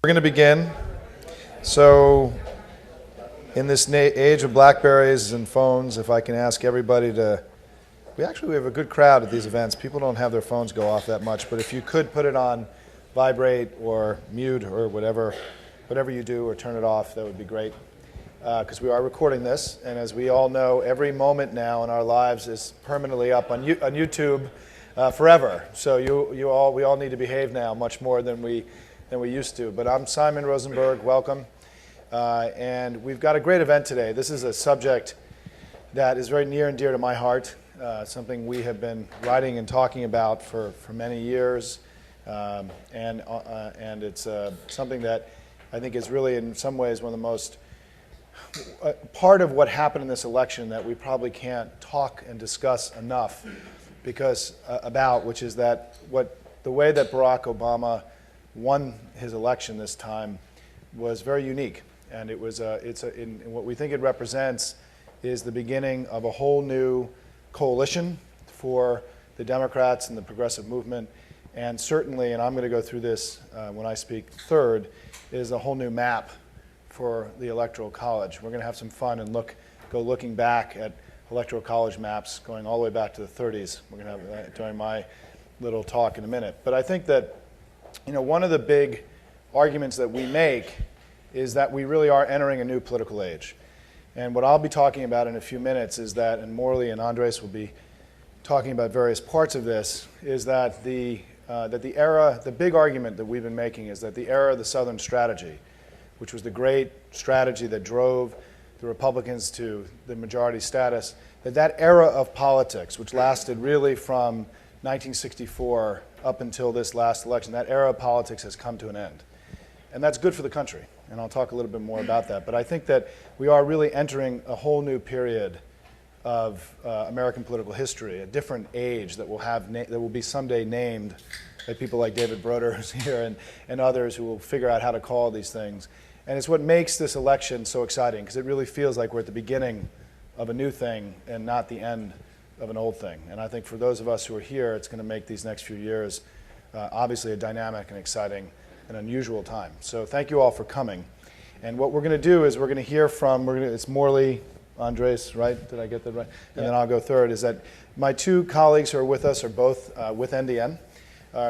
We're going to begin. So, in this age of Blackberries and phones, if I can ask everybody to, we have a good crowd at these events. People don't have their phones go off that much, but if you could put it on vibrate or mute or whatever you do, or turn it off, that would be great. Because we are recording this, and as we all know, every moment now in our lives is permanently up on YouTube forever. So we all need to behave now much more than we used to. But I'm Simon Rosenberg, welcome. And we've got a great event today. This is a subject that is very near and dear to my heart, something we have been writing and talking about for many years. And it's something that I think is really in some ways one of the most part of what happened in this election that we probably can't talk and discuss enough which is that the way that Barack Obama won his election this time was very unique, and it was in what we think it represents is the beginning of a whole new coalition for the Democrats and the progressive movement, and certainly, and I'm going to go through this when I speak third, is a whole new map for the Electoral College. We're going to have some fun and go looking back at Electoral College maps going all the way back to the 30s. We're going to have that during my little talk in a minute. But I think that one of the big arguments that we make is that we really are entering a new political age. And what I'll be talking about in a few minutes is that, and Morley and Andres will be talking about various parts of this, is that the big argument that we've been making is that the era of the Southern strategy, which was the great strategy that drove the Republicans to the majority status, that era of politics, which lasted really from 1964 up until this last election, that era of politics has come to an end. And that's good for the country, and I'll talk a little bit more about that. But I think that we are really entering a whole new period of American political history, a different age that will be someday named by people like David Broder, who's here, and others who will figure out how to call these things. And it's what makes this election so exciting, because it really feels like we're at the beginning of a new thing and not the end of an old thing. And I think for those of us who are here, it's going to make these next few years obviously a dynamic and exciting and unusual time. So thank you all for coming. And what we're going to do is we're going to hear from, it's Morley, Andres, right? Did I get that right? And then I'll go third, is that my two colleagues who are with us are both with NDN.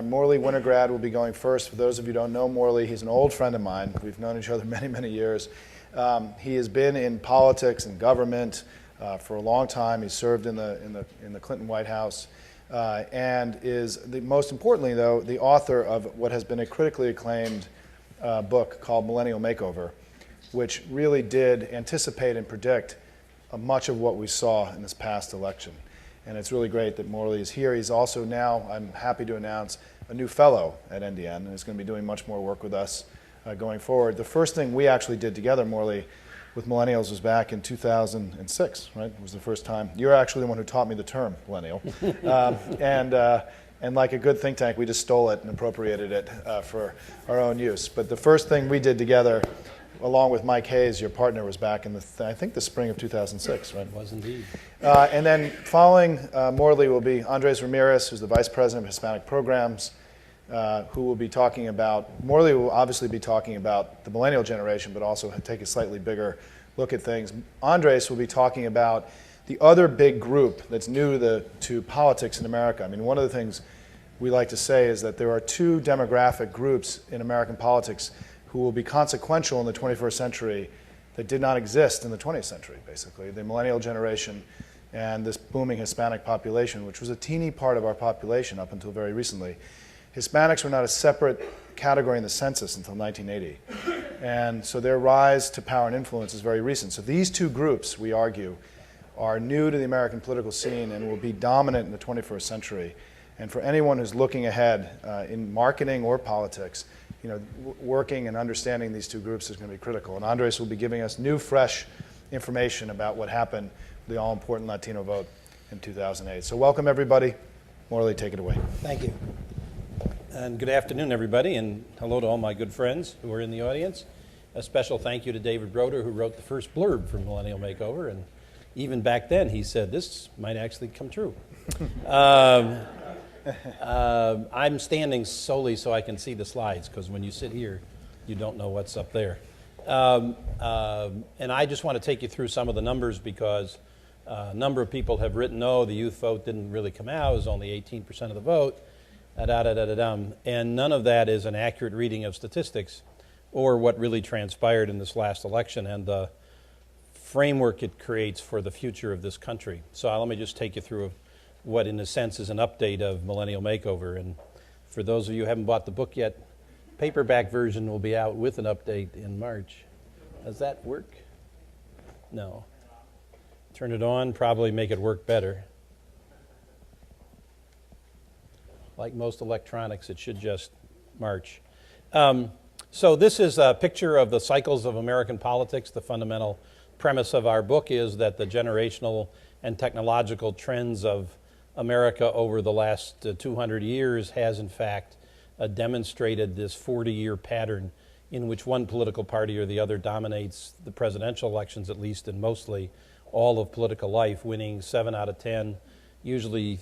Morley Winograd will be going first. For those of you who don't know Morley, he's an old friend of mine. We've known each other many, many years. He has been in politics and government for a long time. He served in the Clinton White House and is, most importantly, though, the author of what has been a critically acclaimed book called Millennial Makeover, which really did anticipate and predict much of what we saw in this past election. And it's really great that Morley is here. He's also now, I'm happy to announce, a new fellow at NDN, and is going to be doing much more work with us going forward. The first thing we actually did together, Morley, with millennials was back in 2006, right? It was the first time. You're actually the one who taught me the term millennial. And like a good think tank, we just stole it and appropriated it for our own use. But the first thing we did together, along with Mike Hayes, your partner, was back in I think the spring of 2006, right? It was indeed. And then following Morley will be Andres Ramirez, who's the Vice President of Hispanic Programs, who will be talking about, Morley will obviously be talking about the millennial generation, but also take a slightly bigger look at things. Andres will be talking about the other big group that's new to politics in America. I mean, one of the things we like to say is that there are two demographic groups in American politics who will be consequential in the 21st century that did not exist in the 20th century, basically. The millennial generation and this booming Hispanic population, which was a teeny part of our population up until very recently. Hispanics were not a separate category in the census until 1980. And so their rise to power and influence is very recent. So these two groups, we argue, are new to the American political scene and will be dominant in the 21st century. And for anyone who's looking ahead in marketing or politics, working and understanding these two groups is going to be critical. And Andres will be giving us new, fresh information about what happened with the all-important Latino vote in 2008. So welcome, everybody. Morley, take it away. Thank you. And good afternoon, everybody, and hello to all my good friends who are in the audience. A special thank you to David Broder, who wrote the first blurb for Millennial Makeover, and even back then he said this might actually come true. I'm standing solely so I can see the slides, because when you sit here, you don't know what's up there. And I just want to take you through some of the numbers because a number of people have written, no, the youth vote didn't really come out, it was only 18% of the vote, and none of that is an accurate reading of statistics or what really transpired in this last election and the framework it creates for the future of this country. So let me just take you through what in a sense is an update of Millennial Makeover. And for those of you who haven't bought the book yet, paperback version will be out with an update in March. Does that work? No. Turn it on, probably make it work better. Like most electronics, it should just march. So this is a picture of the cycles of American politics. The fundamental premise of our book is that the generational and technological trends of America over the last 200 years has in fact demonstrated this 40-year pattern in which one political party or the other dominates the presidential elections, at least, and mostly all of political life, winning 7 out of 10, usually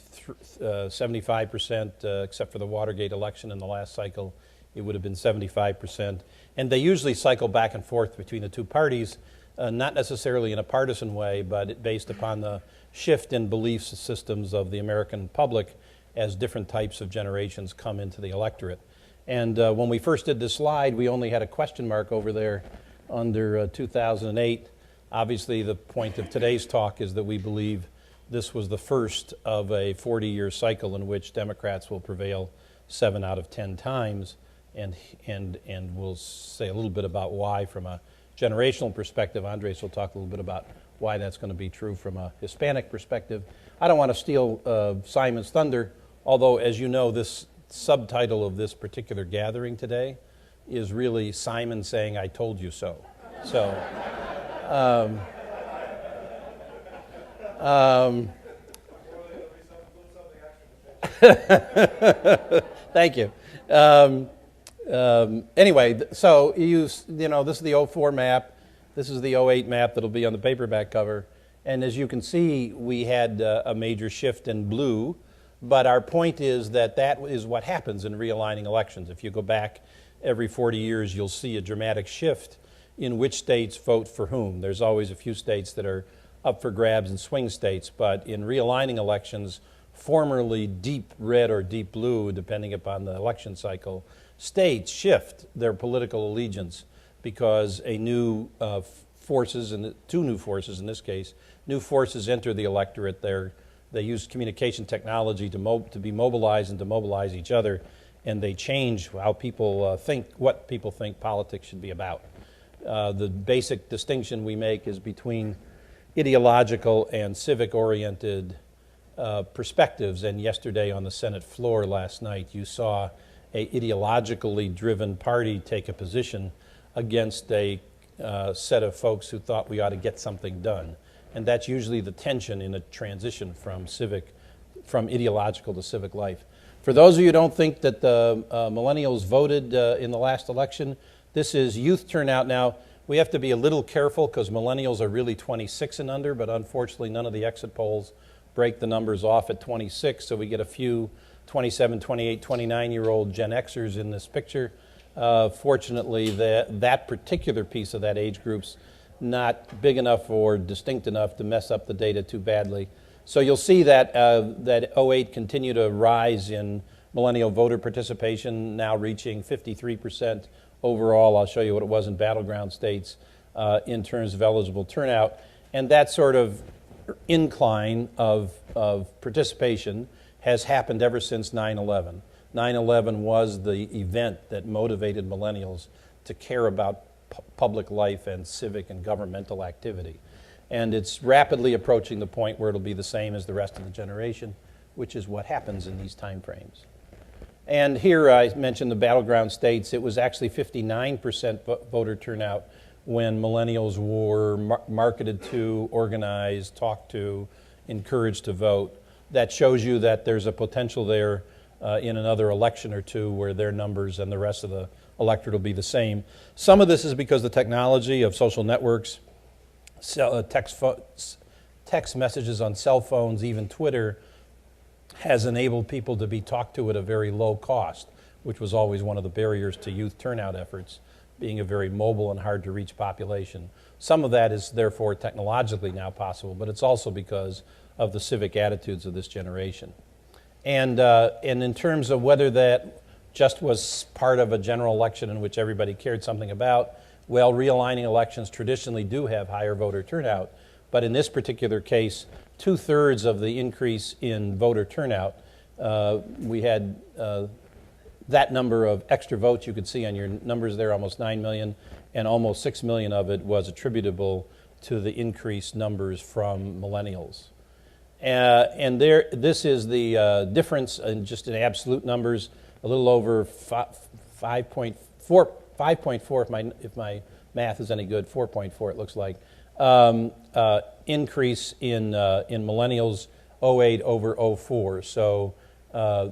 75%, except for the Watergate election in the last cycle, it would have been 75%. And they usually cycle back and forth between the two parties, not necessarily in a partisan way, but based upon the shift in belief systems of the American public as different types of generations come into the electorate. And when we first did this slide, we only had a question mark over there under 2008. Obviously, the point of today's talk is that we believe this was the first of a 40-year cycle in which Democrats will prevail 7 out of 10 times, and we'll say a little bit about why from a generational perspective. Andres will talk a little bit about why that's going to be true from a Hispanic perspective. I don't want to steal Simon's thunder, although, as you know, this subtitle of this particular gathering today is really Simon saying, "I told you so." So, thank you. Anyway, so you know, this is the 04 map. This is the 08 map that'll be on the paperback cover. And as you can see, we had a major shift in blue. But our point is that that is what happens in realigning elections. If you go back every 40 years, you'll see a dramatic shift in which states vote for whom. There's always a few states that are up for grabs and swing states, but in realigning elections, formerly deep red or deep blue, depending upon the election cycle, states shift their political allegiance because a new forces, and two new forces in this case, new forces enter the electorate. They use communication technology to be mobilized and to mobilize each other, and they change how people think, what people think politics should be about. The basic distinction we make is between ideological and civic-oriented perspectives, and yesterday on the Senate floor last night, you saw a ideologically driven party take a position against a set of folks who thought we ought to get something done. And that's usually the tension in a transition from ideological to civic life. For those of you who don't think that the millennials voted in the last election, this is youth turnout. Now, we have to be a little careful because millennials are really 26 and under, but unfortunately none of the exit polls break the numbers off at 26, so we get a few 27, 28, 29-year-old Gen Xers in this picture. Fortunately, that particular piece of that age group's not big enough or distinct enough to mess up the data too badly. So you'll see that that 08 continued to rise in millennial voter participation, now reaching 53% overall. I'll show you what it was in battleground states in terms of eligible turnout. And that sort of incline of participation has happened ever since 9/11. 9/11 was the event that motivated millennials to care about public life and civic and governmental activity. And it's rapidly approaching the point where it'll be the same as the rest of the generation, which is what happens in these time frames. And here I mentioned the battleground states. It was actually 59% voter turnout when millennials were marketed to, organized, talked to, encouraged to vote. That shows you that there's a potential there in another election or two where their numbers and the rest of the electorate will be the same. Some of this is because the technology of social networks, text messages on cell phones, even Twitter, has enabled people to be talked to at a very low cost, which was always one of the barriers to youth turnout efforts. being a very mobile and hard to reach population. Some of that is therefore technologically now possible, but it's also because of the civic attitudes of this generation. And in terms of whether that just was part of a general election in which everybody cared something about, well, realigning elections traditionally do have higher voter turnout, but in this particular case, 2/3 of the increase in voter turnout, we had that number of extra votes you could see on your numbers there, almost 9 million, and almost 6 million of it was attributable to the increased numbers from millennials. And this is the difference in just in absolute numbers, a little over 5.4, if my math is any good, 4.4 it looks like, increase in millennials 08 over 04. So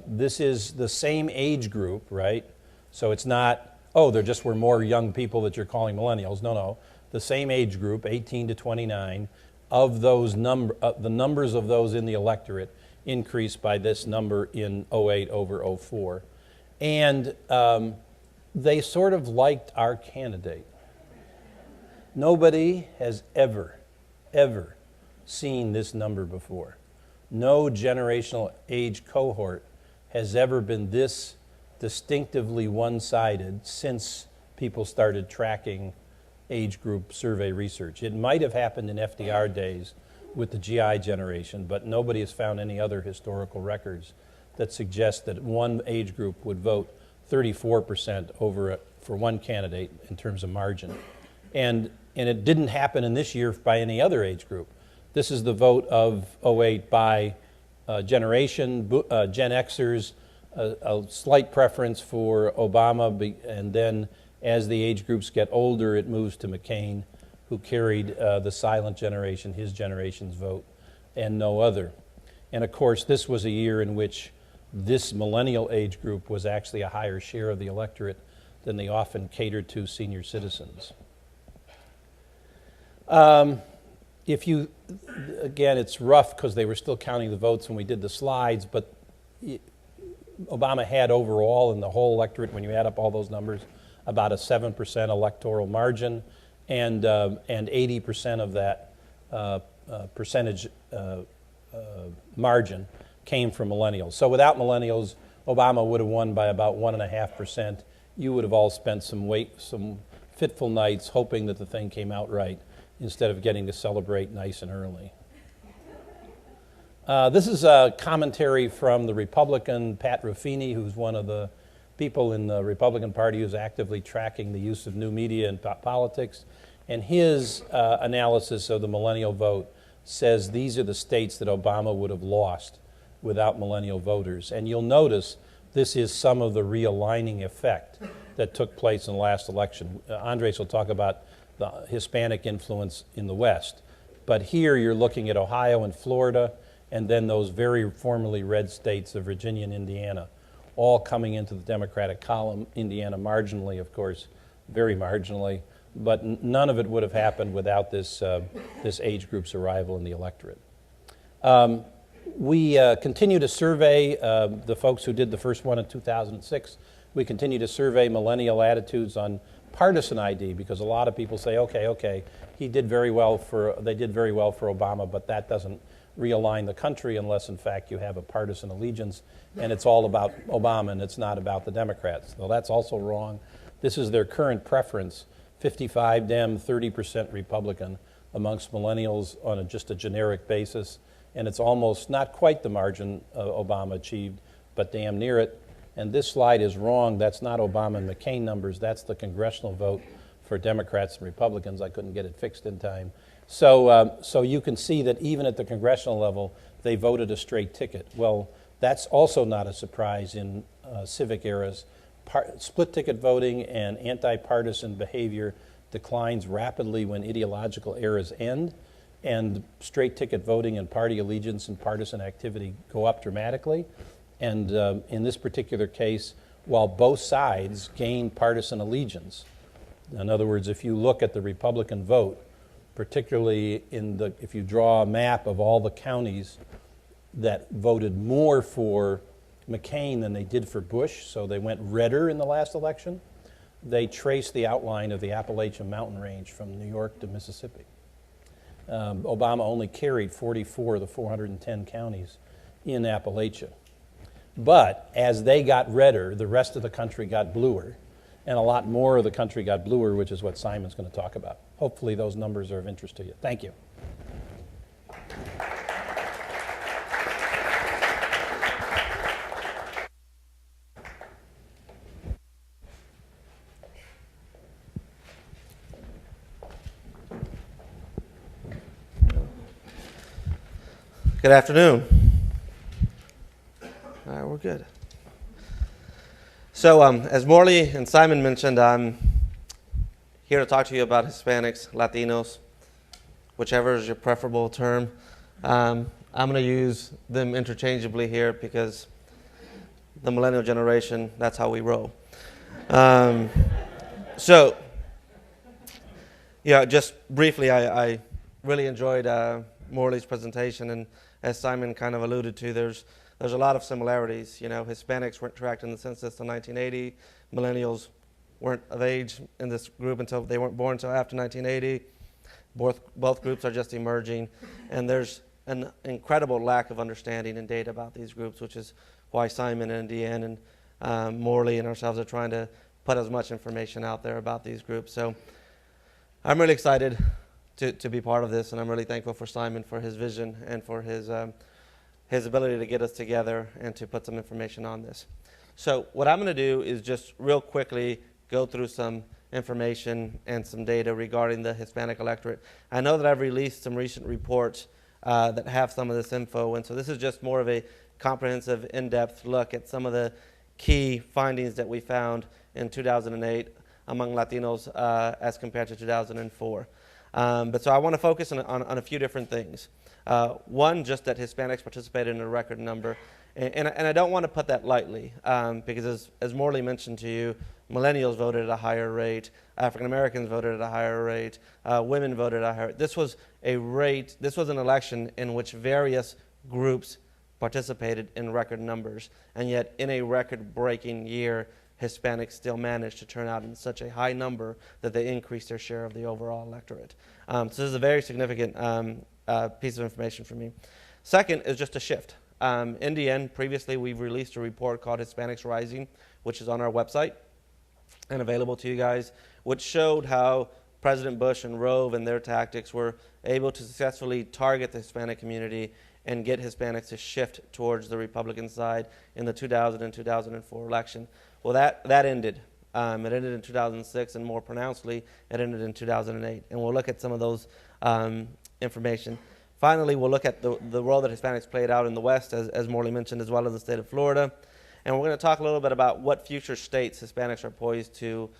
this is the same age group, right? So it's not, oh, there just were more young people that you're calling millennials. No. The same age group, 18 to 29, of those the numbers of those in the electorate increased by this number in 08 over 04. And they sort of liked our candidate. Nobody has ever seen this number before. No generational age cohort has ever been this distinctively one-sided since people started tracking age group survey research. It might have happened in FDR days with the GI generation, but nobody has found any other historical records that suggest that one age group would vote 34% for one candidate in terms of margin. And it didn't happen in this year by any other age group. This is the vote of 08 by generation, Gen Xers, a slight preference for Obama, and then as the age groups get older, it moves to McCain, who carried the silent generation, his generation's vote, and no other. And of course, this was a year in which this millennial age group was actually a higher share of the electorate than the often catered to senior citizens. If you, again, it's rough because they were still counting the votes when we did the slides, but Obama had overall in the whole electorate, when you add up all those numbers, about a 7% electoral margin, and 80% of that percentage margin came from millennials. So without millennials, Obama would have won by about 1.5%. You would have all spent some fitful nights hoping that the thing came out right, instead of getting to celebrate nice and early. This is a commentary from the Republican, Pat Ruffini, who's one of the people in the Republican Party who's actively tracking the use of new media in politics. And his analysis of the millennial vote says these are the states that Obama would have lost without millennial voters. And you'll notice this is some of the realigning effect that took place in the last election. Andres will talk about the Hispanic influence in the West. But here you're looking at Ohio and Florida, and then those very formerly red states of Virginia and Indiana, all coming into the Democratic column. Indiana marginally, of course, very marginally, but none of it would have happened without this age group's arrival in the electorate. We continue to survey the folks who did the first one in 2006. We continue to survey millennial attitudes on partisan ID, because a lot of people say, okay, they did very well for Obama, but that doesn't realign the country unless, in fact, you have a partisan allegiance, and it's all about Obama and it's not about the Democrats. Well, that's also wrong. This is their current preference, 55 Dem, 30% Republican amongst millennials on just a generic basis, and it's almost not quite the margin Obama achieved, but damn near it. And this slide is wrong. That's not Obama and McCain numbers. That's the congressional vote for Democrats and Republicans. I couldn't get it fixed in time. So you can see that even at the congressional level, they voted a straight ticket. Well, that's also not a surprise in civic eras. Split ticket voting and anti-partisan behavior declines rapidly when ideological eras end, and straight ticket voting and party allegiance and partisan activity go up dramatically. And in this particular case, while both sides gain partisan allegiance, in other words, if you look at the Republican vote, particularly if you draw a map of all the counties that voted more for McCain than they did for Bush, so they went redder in the last election, they trace the outline of the Appalachian mountain range from New York to Mississippi. Obama only carried 44 of the 410 counties in Appalachia. But as they got redder, the rest of the country got bluer, and a lot more of the country got bluer, which is what Simon's going to talk about. Hopefully those numbers are of interest to you. Thank you. Good afternoon. All right, we're good. So as Morley and Simon mentioned, I'm here to talk to you about Hispanics, Latinos, whichever is your preferable term. I'm going to use them interchangeably here because the millennial generation, that's how we roll. So, yeah, just briefly, I really enjoyed Morley's presentation, and as Simon kind of alluded to, there's a lot of similarities. You know, Hispanics weren't tracked in the census until 1980. Millennials weren't of age in this group until they weren't born until after 1980. Both groups are just emerging, and there's an incredible lack of understanding and data about these groups, which is why Simon and Deanne and Morley and ourselves are trying to put as much information out there about these groups. So I'm really excited to be part of this, and I'm really thankful for Simon for his vision and for his ability to get us together and to put some information on this. So what I'm going to do is just real quickly go through some information and some data regarding the Hispanic electorate. I know that I've released some recent reports that have some of this info, and so this is just more of a comprehensive, in-depth look at some of the key findings that we found in 2008 among Latinos as compared to 2004. But so I want to focus on a few different things. One, just that Hispanics participated in a record number. And I don't want to put that lightly because as Morley mentioned to you, millennials voted at a higher rate, African Americans voted at a higher rate, women voted at a higher rate. This was an election in which various groups participated in record numbers. And yet in a record-breaking year, Hispanics still managed to turn out in such a high number that they increased their share of the overall electorate. So this is a very significant piece of information for me. Second is just a shift. In the end, previously we've released a report called Hispanics Rising, which is on our website and available to you guys, which showed how President Bush and Rove and their tactics were able to successfully target the Hispanic community and get Hispanics to shift towards the Republican side in the 2000 and 2004 election. Well, that ended. It ended in 2006, and more pronouncedly, it ended in 2008. And we'll look at some of those information. Finally, we'll look at the role that Hispanics played out in the West, as Morley mentioned, as well as the state of Florida. And we're going to talk a little bit about what future states Hispanics are poised to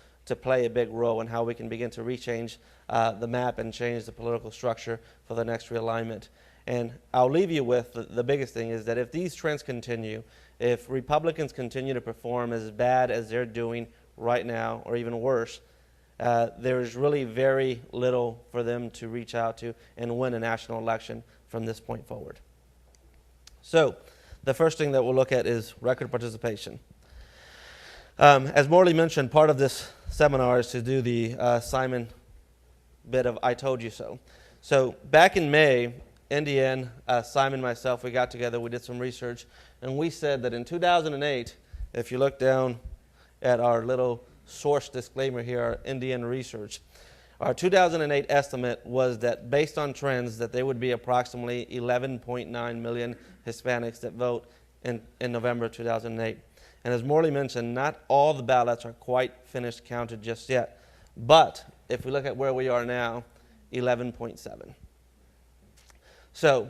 play a big role and how we can begin to rechange the map and change the political structure for the next realignment. And I'll leave you with the biggest thing is that if these trends continue, if Republicans continue to perform as bad as they're doing right now, or even worse, there is really very little for them to reach out to and win a national election from this point forward. So the first thing that we'll look at is record participation. As Morley mentioned, part of this seminar is to do the Simon bit of I told you so. So back in May, Indiana, Simon and myself, we got together, we did some research, and we said that in 2008, if you look down at our little source disclaimer here, our Indian research, our 2008 estimate was that based on trends that there would be approximately 11.9 million Hispanics that vote in November 2008. And as Morley mentioned, not all the ballots are quite finished counted just yet. But if we look at where we are now, 11.7. So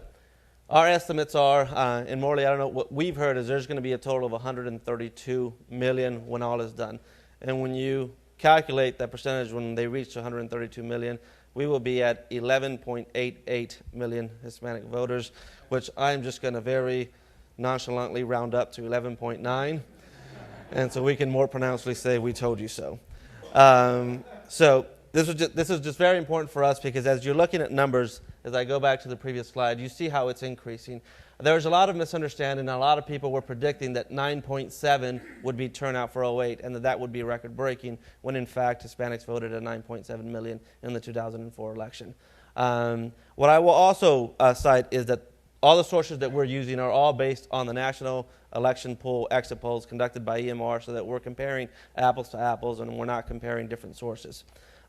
our estimates are, and Morley, I don't know, what we've heard is there's going to be a total of 132 million when all is done. And when you calculate that percentage when they reach 132 million, we will be at 11.88 million Hispanic voters, which I'm just going to very nonchalantly round up to 11.9. And so we can more pronouncedly say, we told you so. So this is just very important for us because as you're looking at numbers, as I go back to the previous slide, you see how it's increasing. There's a lot of misunderstanding, and a lot of people were predicting that 9.7 would be turnout for '08 and that would be record-breaking, when in fact Hispanics voted at 9.7 million in the 2004 election. What I will also cite is that all the sources that we're using are all based on the National Election Poll exit polls conducted by EMR, so that we're comparing apples to apples and we're not comparing different sources.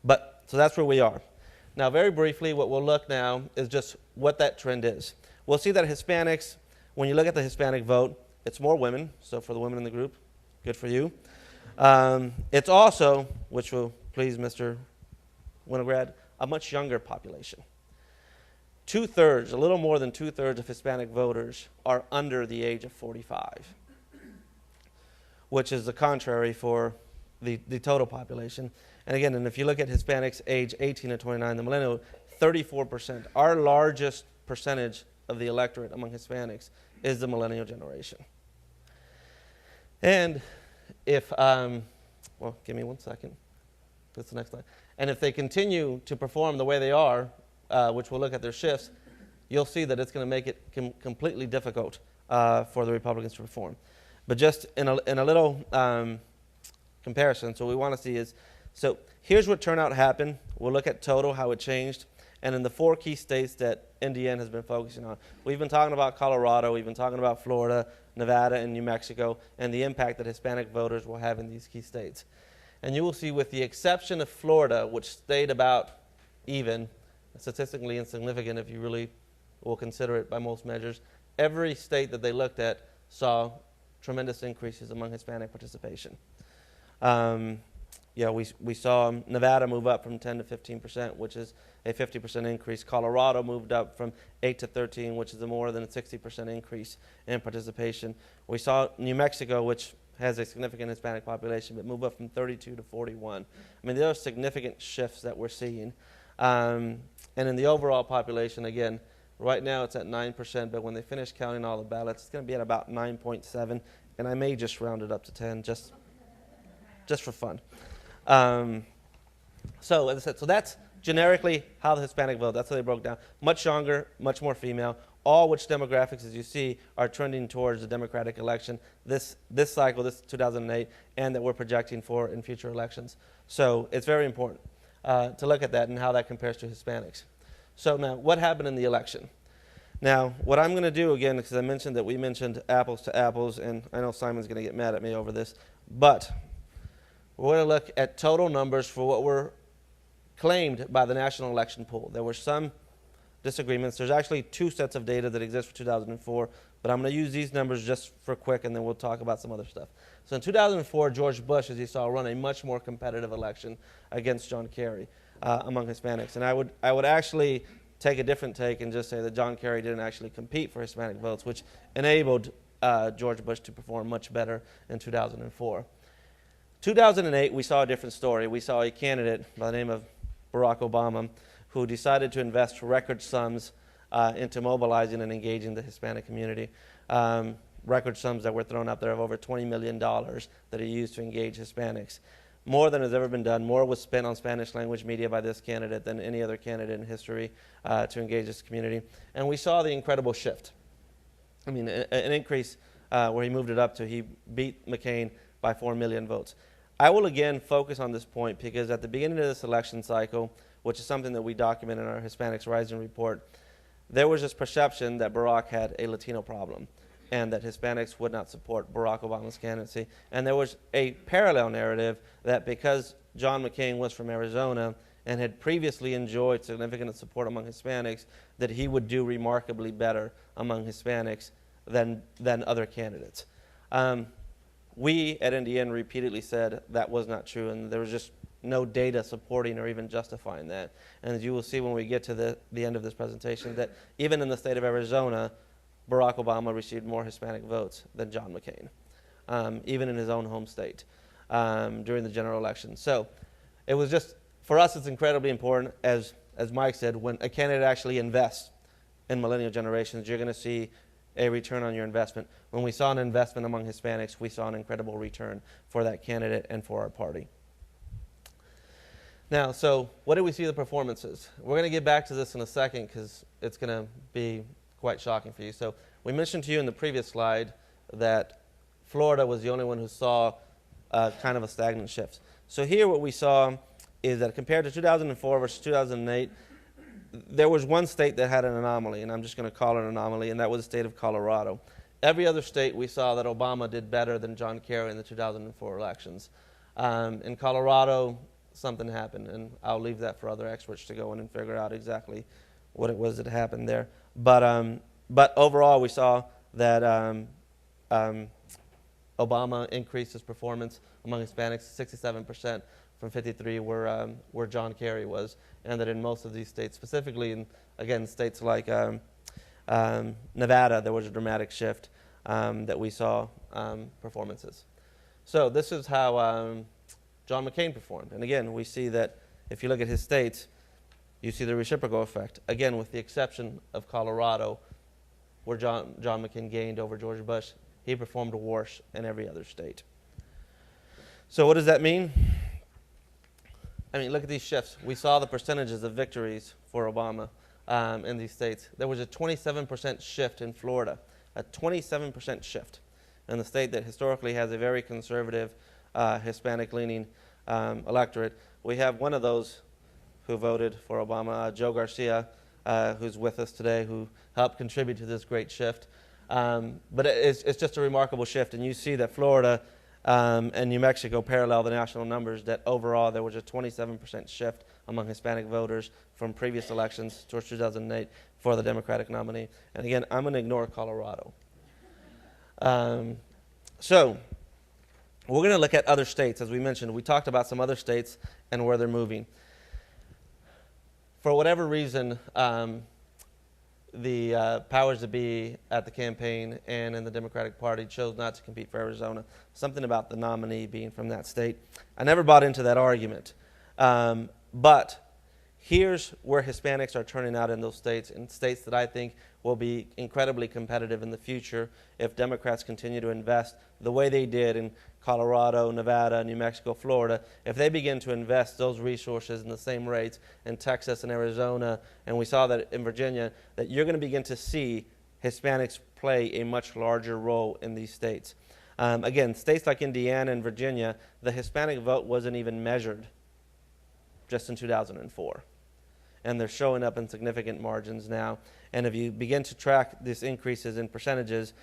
So that's where we are. Now, very briefly, what we'll look now is just what that trend is. We'll see that Hispanics, when you look at the Hispanic vote, it's more women. So for the women in the group, good for you. It's also, which will please Mr. Winograd, a much younger population. 2/3, a little more than 2/3 of Hispanic voters are under the age of 45, which is the contrary for the total population. And again, and if you look at Hispanics age 18 to 29, the millennial, 34%. Our largest percentage of the electorate among Hispanics is the millennial generation. And if, well, give me 1 second. That's the next slide. And if they continue to perform the way they are, which we'll look at their shifts, you'll see that it's going to make it completely difficult for the Republicans to perform. But just in a little comparison, so what we want to see is, so here's what turnout happened. We'll look at total, how it changed, and in the 4 key states that NDN has been focusing on. We've been talking about Colorado, we've been talking about Florida, Nevada, and New Mexico, and the impact that Hispanic voters will have in these key states. And you will see, with the exception of Florida, which stayed about even, statistically insignificant if you really will consider it by most measures, every state that they looked at saw tremendous increases among Hispanic participation. Yeah, we saw Nevada move up from 10 to 15%, which is a 50% increase. Colorado moved up from 8 to 13, which is a more than a 60% increase in participation. We saw New Mexico, which has a significant Hispanic population, but move up from 32 to 41. I mean, there are significant shifts that we're seeing. And in the overall population, again, right now it's at 9%, but when they finish counting all the ballots, it's going to be at about 9.7, and I may just round it up to 10, just for fun. So as I said, so that's generically how the Hispanic vote. That's how they broke down. Much younger, much more female, all which demographics, as you see, are trending towards the Democratic election this cycle, this 2008, and that we're projecting for in future elections. So it's very important to look at that and how that compares to Hispanics. So now, what happened in the election? Now, what I'm going to do, again, because I mentioned that we mentioned apples to apples, and I know Simon's going to get mad at me over this, but we're going to look at total numbers for what were claimed by the National Election Poll. There were some disagreements. There's actually 2 sets of data that exist for 2004, but I'm going to use these numbers just for quick, and then we'll talk about some other stuff. So in 2004, George Bush, as you saw, run a much more competitive election against John Kerry among Hispanics. And I would actually take a different take and just say that John Kerry didn't actually compete for Hispanic votes, which enabled George Bush to perform much better in 2004. 2008, we saw a different story. We saw a candidate by the name of Barack Obama who decided to invest record sums into mobilizing and engaging the Hispanic community. Record sums that were thrown up there of over $20 million that he used to engage Hispanics. More than has ever been done. More was spent on Spanish language media by this candidate than any other candidate in history to engage this community. And we saw the incredible shift. I mean, an increase where he moved it up to, he beat McCain by 4 million votes. I will again focus on this point because at the beginning of this election cycle, which is something that we document in our Hispanics Rising report, there was this perception that Barack had a Latino problem and that Hispanics would not support Barack Obama's candidacy. And there was a parallel narrative that because John McCain was from Arizona and had previously enjoyed significant support among Hispanics, that he would do remarkably better among Hispanics than other candidates. We at NDN repeatedly said that was not true, and there was just no data supporting or even justifying that. And as you will see when we get to the end of this presentation, that even in the state of Arizona, Barack Obama received more Hispanic votes than John McCain, even in his own home state during the general election. So it was just, for us, it's incredibly important, as Mike said, when a candidate actually invests in millennial generations, you're going to see a return on your investment. When we saw an investment among Hispanics, we saw an incredible return for that candidate and for our party. Now, so what did we see the performances? We're going to get back to this in a second because it's going to be quite shocking for you. So we mentioned to you in the previous slide that Florida was the only one who saw kind of a stagnant shift. So here what we saw is that compared to 2004 versus 2008, there was one state that had an anomaly, and I'm just going to call it an anomaly, and that was the state of Colorado. Every other state we saw that Obama did better than John Kerry in the 2004 elections. In Colorado, something happened, and I'll leave that for other experts to go in and figure out exactly what it was that happened there. But overall, we saw that Obama increased his performance among Hispanics 67% from 53 where John Kerry was, and that in most of these states, specifically in, again, states like Nevada, there was a dramatic shift that we saw performances. So this is how John McCain performed. And again, we see that if you look at his states, you see the reciprocal effect. Again, with the exception of Colorado, where John McCain gained over George Bush, he performed worse in every other state. So what does that mean? I mean, look at these shifts. We saw the percentages of victories for Obama in these states. There was a 27% shift in Florida, a 27% shift in the state that historically has a very conservative Hispanic-leaning electorate. We have one of those who voted for Obama, Joe Garcia, who's with us today, who helped contribute to this great shift. But it's just a remarkable shift, and you see that Florida and New Mexico parallel the national numbers, that overall there was a 27% shift among Hispanic voters from previous elections towards 2008 for the Democratic nominee. And again, I'm going to ignore Colorado. So we're going to look at other states. As we mentioned, we talked about some other states and where they're moving. For whatever reason, the powers that be at the campaign and in the Democratic Party chose not to compete for Arizona. Something about the nominee being from that state. I never bought into that argument. But here's where Hispanics are turning out in those states, in states that I think will be incredibly competitive in the future if Democrats continue to invest the way they did in Colorado, Nevada, New Mexico, Florida. If they begin to invest those resources in the same rates in Texas and Arizona, and we saw that in Virginia, that you're going to begin to see Hispanics play a much larger role in these states. Again, states like Indiana and Virginia, the Hispanic vote wasn't even measured just in 2004. And they're showing up in significant margins now. And if you begin to track these increases in percentages,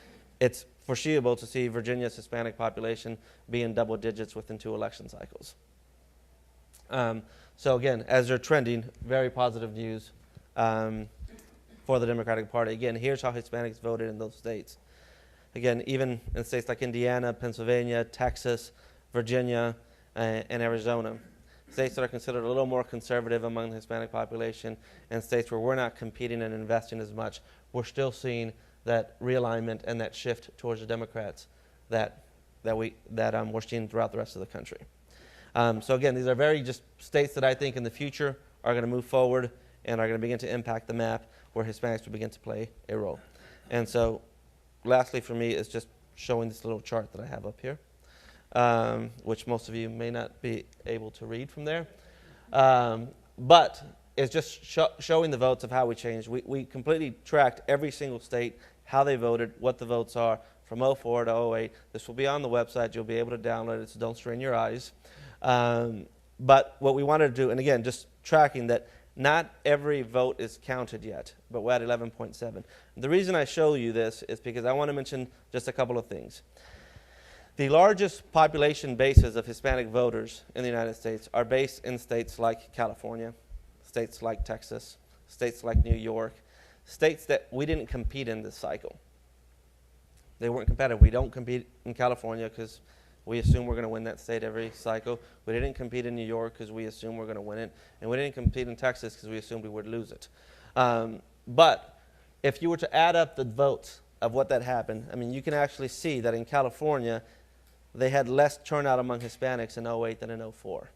it's foreseeable to see Virginia's Hispanic population be in double digits within 2 election cycles. So again, as they're trending, very positive news for the Democratic Party. Again, here's how Hispanics voted in those states. Again, even in states like Indiana, Pennsylvania, Texas, Virginia, and Arizona. States that are considered a little more conservative among the Hispanic population, and states where we're not competing and investing as much, we're still seeing that realignment and that shift towards the Democrats that we're seeing throughout the rest of the country. So again, these are very just states that I think in the future are going to move forward and are going to begin to impact the map where Hispanics will begin to play a role. And so lastly for me is just showing this little chart that I have up here. Which most of you may not be able to read from there. But it's just showing the votes of how we changed. We completely tracked every single state, how they voted, what the votes are from 04 to 08. This will be on the website. You'll be able to download it, so don't strain your eyes. But what we wanted to do, and again, just tracking that not every vote is counted yet, but we're at 11.7. The reason I show you this is because I want to mention just a couple of things. The largest population bases of Hispanic voters in the United States are based in states like California, states like Texas, states like New York, states that we didn't compete in this cycle. They weren't competitive. We don't compete in California because we assume we're going to win that state every cycle. We didn't compete in New York because we assume we're going to win it. And we didn't compete in Texas because we assumed we would lose it. But if you were to add up the votes of what that happened, I mean, you can actually see that in California, they had less turnout among Hispanics in 08 than in 04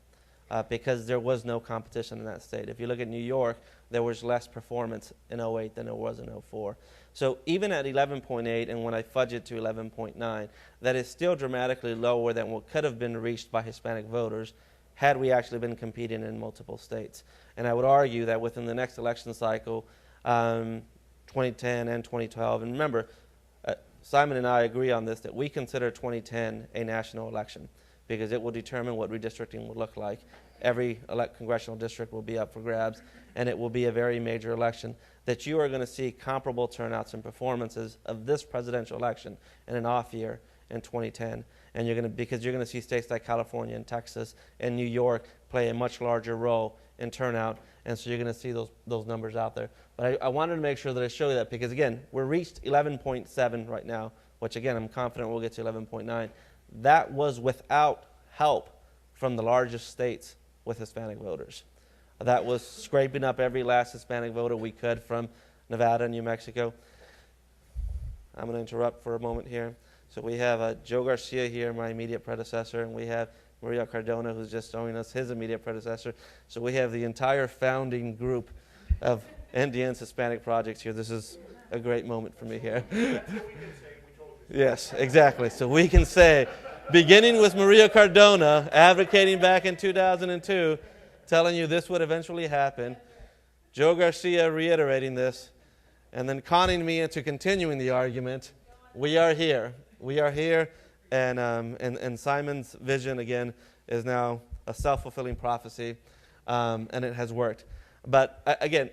because there was no competition in that state. If you look at New York, there was less performance in 08 than there was in 04. So even at 11.8, and when I fudge it to 11.9, that is still dramatically lower than what could have been reached by Hispanic voters had we actually been competing in multiple states. And I would argue that within the next election cycle, 2010 and 2012. And remember, Simon and I agree on this, that we consider 2010 a national election because it will determine what redistricting will look like. Every congressional district will be up for grabs, and it will be a very major election that you are going to see comparable turnouts and performances of this presidential election in an off year in 2010. And because you're going to see states like California and Texas and New York play a much larger role in turnout, and so you're going to see those numbers out there. But I wanted to make sure that I show you that because, again, we're reached 11.7 right now, which, again, I'm confident we'll get to 11.9. That was without help from the largest states with Hispanic voters. That was scraping up every last Hispanic voter we could from Nevada and New Mexico. I'm going to interrupt for a moment here. So we have Joe Garcia here, my immediate predecessor, and we have Maria Cardona, who's just showing us his immediate predecessor. So we have the entire founding group of NDN's Hispanic projects here. This is a great moment for me here. Yes, exactly. So we can say, beginning with Maria Cardona, advocating back in 2002, telling you this would eventually happen, Joe Garcia reiterating this, and then conning me into continuing the argument. We are here. We are here, and Simon's vision, again, is now a self-fulfilling prophecy, and it has worked. But, again,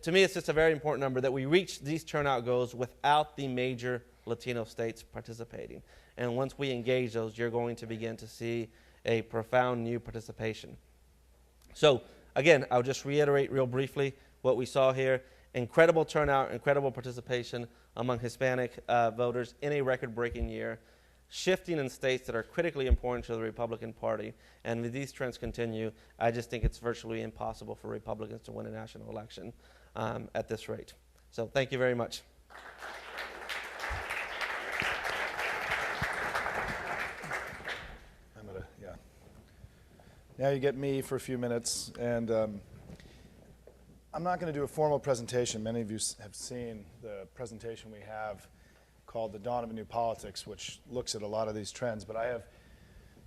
to me, it's just a very important number that we reach these turnout goals without the major Latino states participating. And once we engage those, you're going to begin to see a profound new participation. So, again, I'll just reiterate real briefly what we saw here. Incredible turnout, incredible participation among Hispanic voters in a record-breaking year, shifting in states that are critically important to the Republican Party. And if these trends continue, I just think it's virtually impossible for Republicans to win a national election at this rate. So thank you very much. Now you get me for a few minutes, and I'm not going to do a formal presentation. Many of you have seen the presentation we have called The Dawn of a New Politics, which looks at a lot of these trends. But I have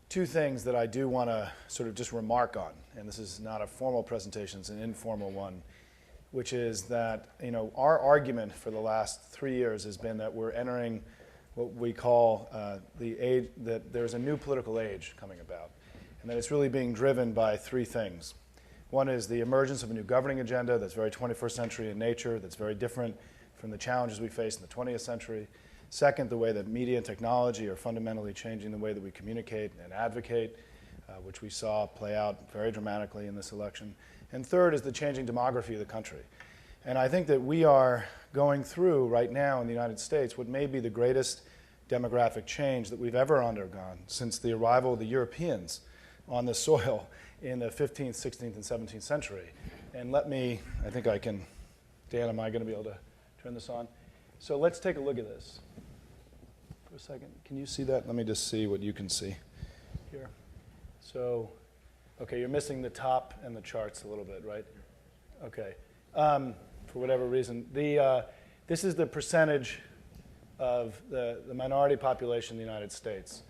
two things that I do want to sort of just remark on, and this is not a formal presentation, it's an informal one, which is that, you know, our argument for the last 3 years has been that we're entering what we call the age, that there's a new political age coming about, and that it's really being driven by three things. One is the emergence of a new governing agenda that's very 21st century in nature, that's very different from the challenges we face in the 20th century. Second, the way that media and technology are fundamentally changing the way that we communicate and advocate, which we saw play out very dramatically in this election. And third is the changing demography of the country. And I think that we are going through right now in the United States what may be the greatest demographic change that we've ever undergone since the arrival of the Europeans on the soil in the 15th, 16th, and 17th century. And let me, I think I can, Dan, am I going to be able to turn this on? So let's take a look at this for a second. Can you see that? Let me just see what you can see here. So, okay, you're missing the top and the charts a little bit, right? Okay. For whatever reason. This is the percentage of the minority population in the United States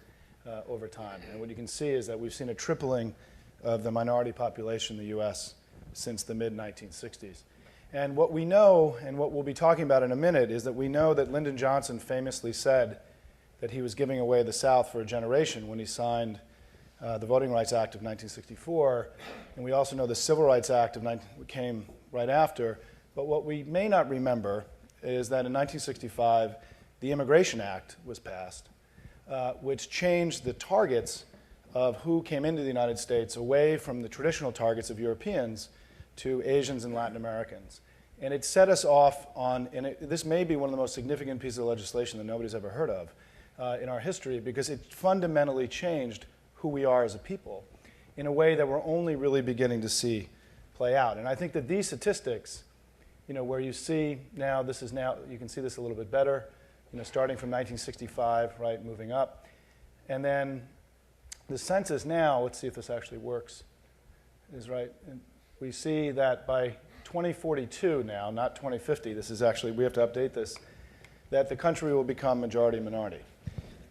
over time. And what you can see is that we've seen a tripling of the minority population in the U.S. since the mid-1960s. And what we know, and what we'll be talking about in a minute, is that we know that Lyndon Johnson famously said that he was giving away the South for a generation when he signed the Voting Rights Act of 1964. And we also know the Civil Rights Act came right after. But what we may not remember is that in 1965, the Immigration Act was passed, which changed the targets of who came into the United States away from the traditional targets of Europeans to Asians and Latin Americans. And it set us off on, and this may be one of the most significant pieces of legislation that nobody's ever heard of in our history, because it fundamentally changed who we are as a people in a way that we're only really beginning to see play out. And I think that these statistics, you know, where you see now, this is now, you can see this a little bit better, you know, starting from 1965, right, moving up. And then the census now, let's see if this actually works, is right. And we see that by 2042 now, not 2050, this is actually, we have to update this, that the country will become majority minority.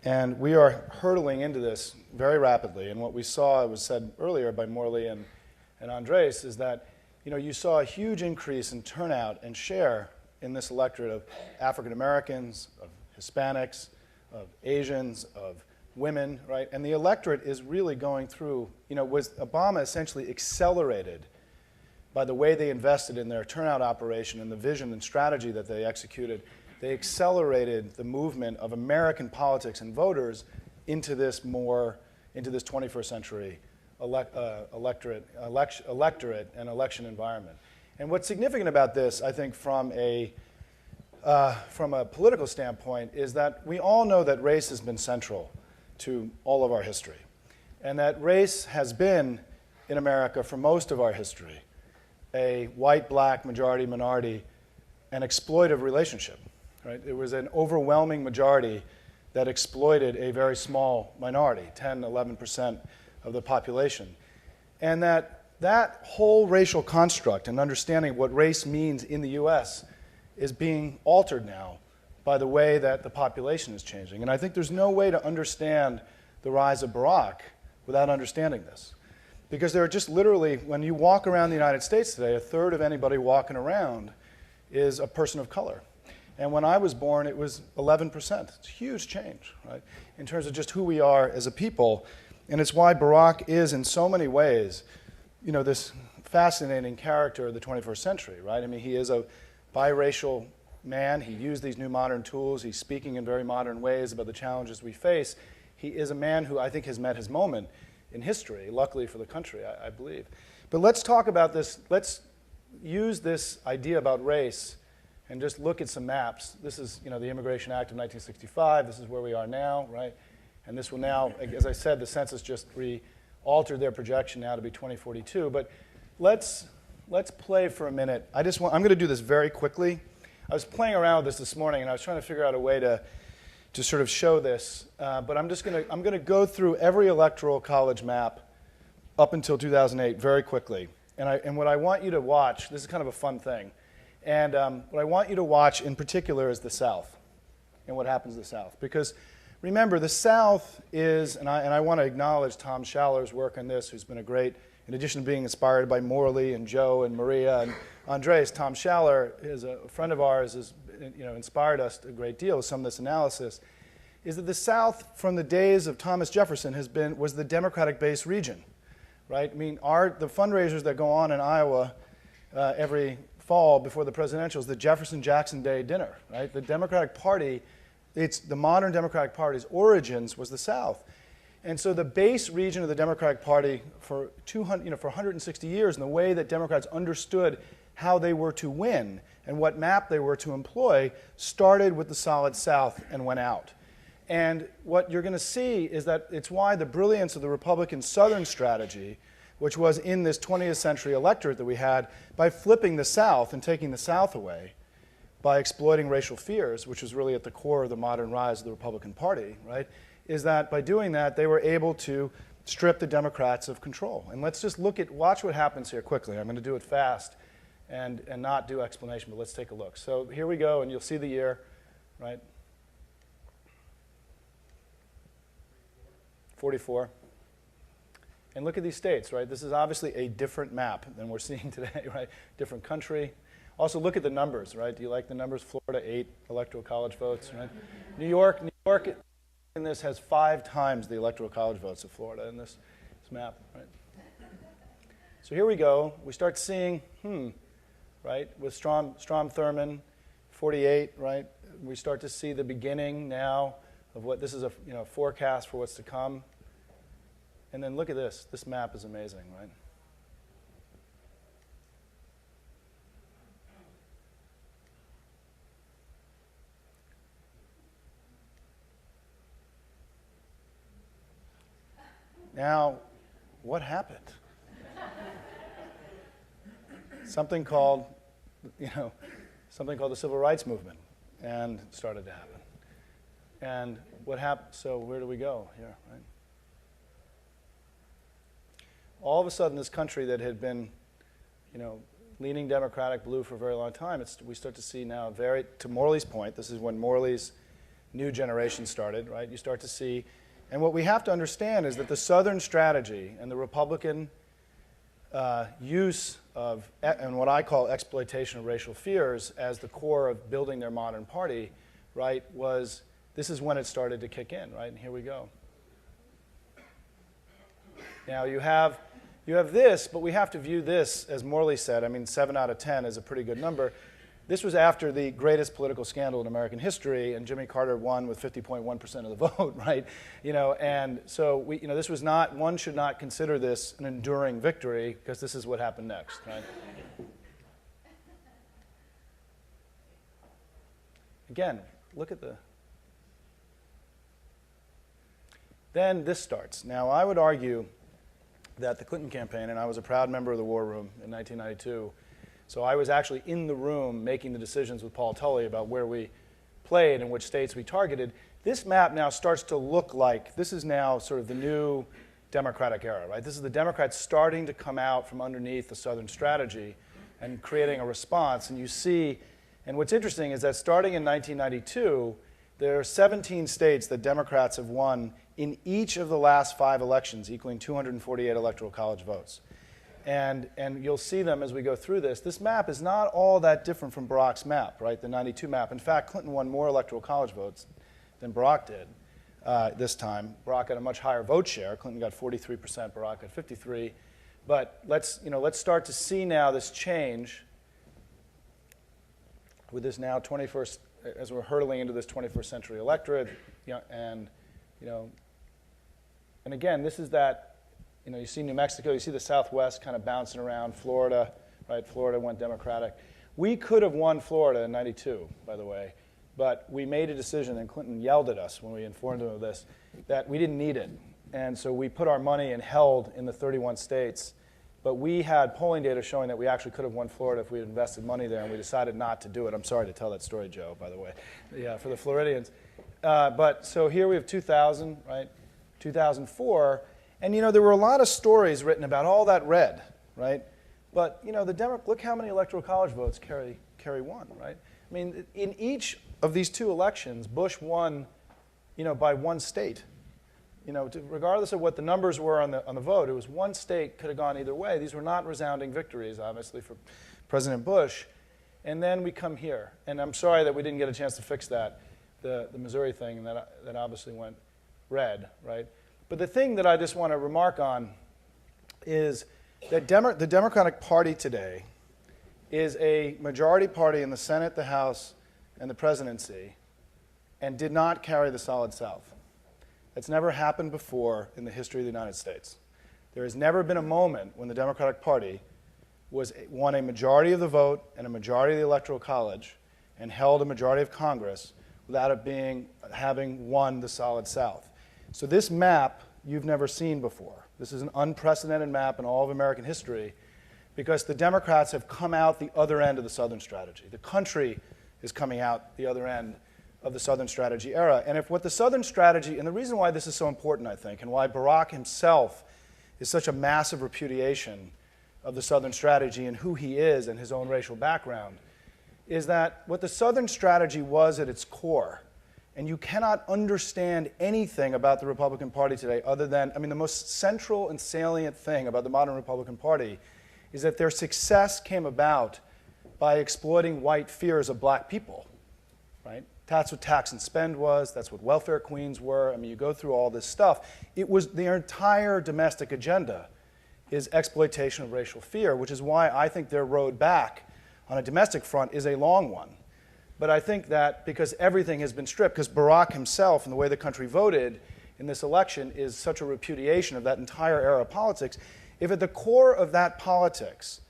And we are hurtling into this very rapidly. And what we saw, it was said earlier by Morley and Andres, is that, you know, you saw a huge increase in turnout and share in this electorate of African Americans, of Hispanics, of Asians, of women, right? And the electorate is really going through, was Obama essentially accelerated by the way they invested in their turnout operation and the vision and strategy that they executed. They accelerated the movement of American politics and voters into this 21st century electorate and election environment. And what's significant about this, I think, from a political standpoint, is that we all know that race has been central to all of our history, and that race has been, in America, for most of our history, a white-black, majority-minority, an exploitive relationship. Right? It was an overwhelming majority that exploited a very small minority, 10, 11% of the population. And that whole racial construct and understanding what race means in the US is being altered now by the way that the population is changing. And I think there's no way to understand the rise of Barack without understanding this. Because there are just literally, when you walk around the United States today, a third of anybody walking around is a person of color. And when I was born, it was 11%. It's a huge change, right, in terms of just who we are as a people. And it's why Barack is, in so many ways, this fascinating character of the 21st century, right? I mean, he is a biracial man. He used these new modern tools. He's speaking in very modern ways about the challenges we face. He is a man who I think has met his moment in history, luckily for the country, I believe. But let's talk about this. Let's use this idea about race and just look at some maps. This is, the Immigration Act of 1965. This is where we are now, right? And this will now, as I said, the census just altered their projection now to be 2042. But let's play for a minute. I'm going to do this very quickly. I was playing around with this morning, and I was trying to figure out a way to sort of show this. But I'm going to go through every Electoral College map up until 2008 very quickly. And what I want you to watch, this is kind of a fun thing. And what I want you to watch in particular is the South and what happens in the South. Because remember, the South is, and I want to acknowledge Tom Schaller's work on this, who's been a great, in addition to being inspired by Morley and Joe and Maria and Andres, Tom Schaller is a friend of ours, has inspired us a great deal with some of this analysis, is that the South, from the days of Thomas Jefferson, was the Democratic-based region. Right? I mean, the fundraisers that go on in Iowa every fall before the presidentials, the Jefferson-Jackson Day dinner, right? The Democratic Party, the modern Democratic Party's origins was the South. And so the base region of the Democratic Party for 160 years, and the way that Democrats understood how they were to win and what map they were to employ, started with the solid South and went out. And what you're going to see is that it's why the brilliance of the Republican Southern strategy, which was in this 20th century electorate that we had, by flipping the South and taking the South away, by exploiting racial fears, which was really at the core of the modern rise of the Republican Party, right, is that by doing that, they were able to strip the Democrats of control. And let's just watch what happens here quickly. I'm going to do it fast and not do explanation, but let's take a look. So here we go, and you'll see the year, right? 44. And look at these states, right? This is obviously a different map than we're seeing today, right? Different country. Also, look at the numbers, right? Do you like the numbers? Florida, 8 Electoral College votes, right? New York in this has 5 times the Electoral College votes of Florida in this map, right? So here we go. We start seeing, right, with Strom Thurmond, 48, right? We start to see the beginning now of what this is a forecast for what's to come. And then look at this. This map is amazing, right? Now, what happened? Something called the Civil Rights Movement, and started to happen. And what happened? So where do we go here, right? All of a sudden, this country that had been, leaning Democratic blue for a very long time, we start to see now, to Morley's point, this is when Morley's new generation started, right? You start to see, and what we have to understand is that the Southern strategy and the Republican use of, and what I call exploitation of racial fears as the core of building their modern party, right, this is when it started to kick in, right? And here we go. Now you have this, but we have to view this, as Morley said, I mean, 7 out of 10 is a pretty good number. This was after the greatest political scandal in American history, and Jimmy Carter won with 50.1% of the vote, right? And so this was not, one should not consider this an enduring victory, because this is what happened next, right? Again, look at then this starts. Now, I would argue that the Clinton campaign, and I was a proud member of the War Room in 1992, so I was actually in the room making the decisions with Paul Tully about where we played and which states we targeted. This map now starts to look like, this is now sort of the new Democratic era, right? This is the Democrats starting to come out from underneath the Southern strategy and creating a response. And you see, and what's interesting is that starting in 1992, there are 17 states that Democrats have won in each of the last 5 elections, equaling 248 Electoral College votes. And you'll see them as we go through this. This map is not all that different from Barack's map, right, the 92 map. In fact, Clinton won more Electoral College votes than Barack did this time. Barack had a much higher vote share. Clinton got 43%, Barack got 53%. But let's start to see now this change with this now 21st, as we're hurtling into this 21st century electorate, and again, this is that, you see New Mexico, you see the Southwest kind of bouncing around, Florida, right? Florida went Democratic. We could have won Florida in 92, by the way, but we made a decision, and Clinton yelled at us when we informed him of this, that we didn't need it. And so we put our money and held in the 31 states, but we had polling data showing that we actually could have won Florida if we had invested money there, and we decided not to do it. I'm sorry to tell that story, Joe, by the way, for the Floridians. But so here we have 2000, right? 2004, and there were a lot of stories written about all that red, right? But look how many Electoral College votes Kerry won, right? I mean, in each of these 2 elections, Bush won, by 1 state. Regardless of what the numbers were on the vote, it was 1 state could have gone either way. These were not resounding victories, obviously, for President Bush. And then we come here, and I'm sorry that we didn't get a chance to fix that, the Missouri thing, and that obviously went red, right? But the thing that I just want to remark on is that the Democratic Party today is a majority party in the Senate, the House, and the presidency, and did not carry the Solid South. That's never happened before in the history of the United States. There has never been a moment when the Democratic Party won a majority of the vote and a majority of the Electoral College and held a majority of Congress without it having won the Solid South. So this map you've never seen before. This is an unprecedented map in all of American history because the Democrats have come out the other end of the Southern strategy. The country is coming out the other end of the Southern strategy era. And if what the Southern strategy, and the reason why this is so important, I think, and why Barack himself is such a massive repudiation of the Southern strategy and who he is and his own racial background, is that what the Southern strategy was at its core, and you cannot understand anything about the Republican Party today other than, the most central and salient thing about the modern Republican Party is that their success came about by exploiting white fears of black people, right? That's what tax and spend was. That's what welfare queens were. You go through all this stuff. It was their entire domestic agenda is exploitation of racial fear, which is why I think their road back on a domestic front is a long one. But I think that because everything has been stripped, because Barack himself and the way the country voted in this election is such a repudiation of that entire era of politics, if at the core of that politics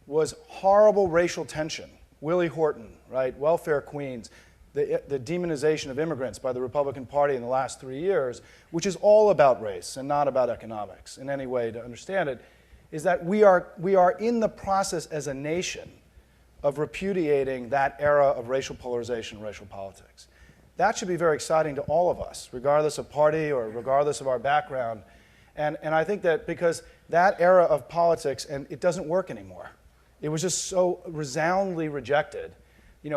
was horrible racial tension, Willie Horton, right, welfare queens, the demonization of immigrants by the Republican Party in the last 3 years, which is all about race and not about economics in any way to understand it, is that we are in the process as a nation of repudiating that era of racial polarization and racial politics. That should be very exciting to all of us, regardless of party or regardless of our background. And I think that because that era of politics, and it doesn't work anymore. It was just so resoundingly rejected,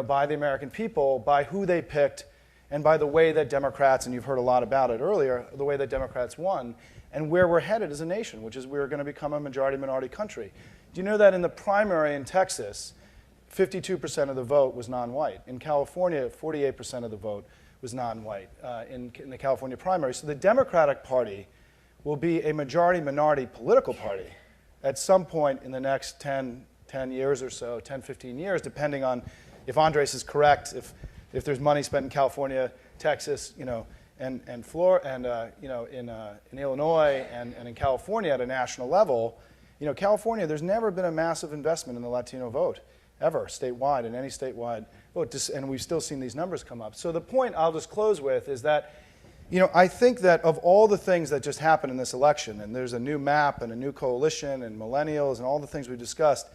by the American people, by who they picked, and by the way that Democrats, and you've heard a lot about it earlier, the way that Democrats won. and where we're headed as a nation, which is we're going to become a majority-minority country. Do you know that in the primary in Texas, 52% of the vote was non-white? In California, 48% of the vote was non-white in the California primary. So the Democratic Party will be a majority-minority political party at some point in the next 10 years or so, 10, 15 years, depending on if Andres is correct, if there's money spent in California, Texas, and Florida, and in Illinois and in California at a national level. California, there's never been a massive investment in the Latino vote, ever, statewide, in any statewide vote, and we've still seen these numbers come up. So the point I'll just close with is that, I think that of all the things that just happened in this election, and there's a new map and a new coalition and millennials and all the things we've discussed,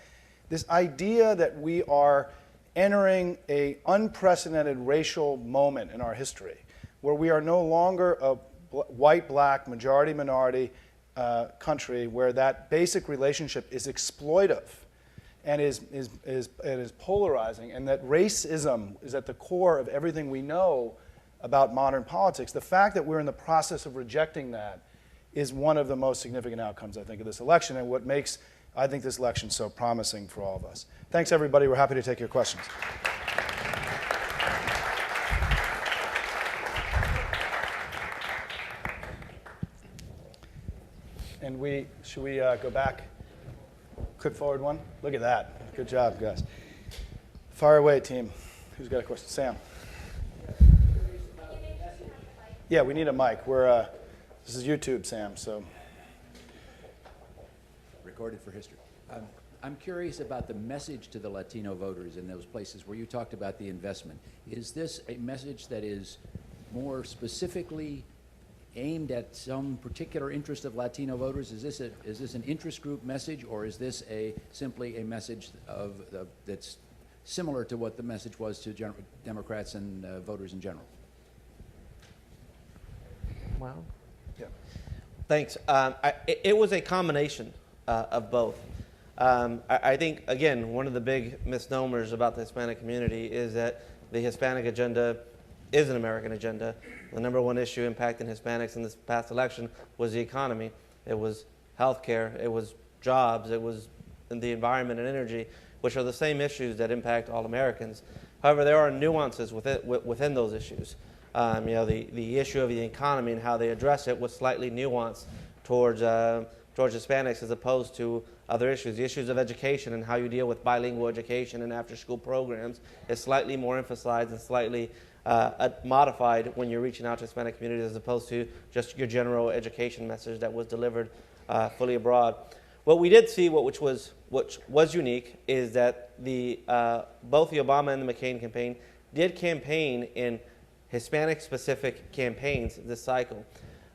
this idea that we are entering an unprecedented racial moment in our history, where we are no longer a white-black, majority-minority country, where that basic relationship is exploitive and is polarizing, and that racism is at the core of everything we know about modern politics. The fact that we're in the process of rejecting that is one of the most significant outcomes, I think, of this election, and what makes, I think, this election so promising for all of us. Thanks, everybody. We're happy to take your questions. And should we go back? Quick forward one. Look at that. Good job, guys. Fire away, team. Who's got a question? Sam. Yeah, we need a mic. This is YouTube, Sam. So. Recorded for history. I'm curious about the message to the Latino voters in those places where you talked about the investment. Is this a message that is more specifically aimed at some particular interest of Latino voters? Is this an interest group message, or is this simply a message that's similar to what the message was to Democrats and voters in general? Well, yeah. Thanks. It was a combination of both. I think, again, one of the big misnomers about the Hispanic community is that the Hispanic agenda is an American agenda. The number one issue impacting Hispanics in this past election was the economy. It was healthcare, it was jobs, it was the environment and energy, which are the same issues that impact all Americans. However, there are nuances within those issues. The issue of the economy and how they address it was slightly nuanced towards Hispanics as opposed to other issues. The issues of education and how you deal with bilingual education and after-school programs is slightly more emphasized and slightly modified when you're reaching out to Hispanic communities as opposed to just your general education message that was delivered fully abroad. What we did see, which was unique, is that both the Obama and the McCain campaign did campaign in Hispanic-specific campaigns this cycle.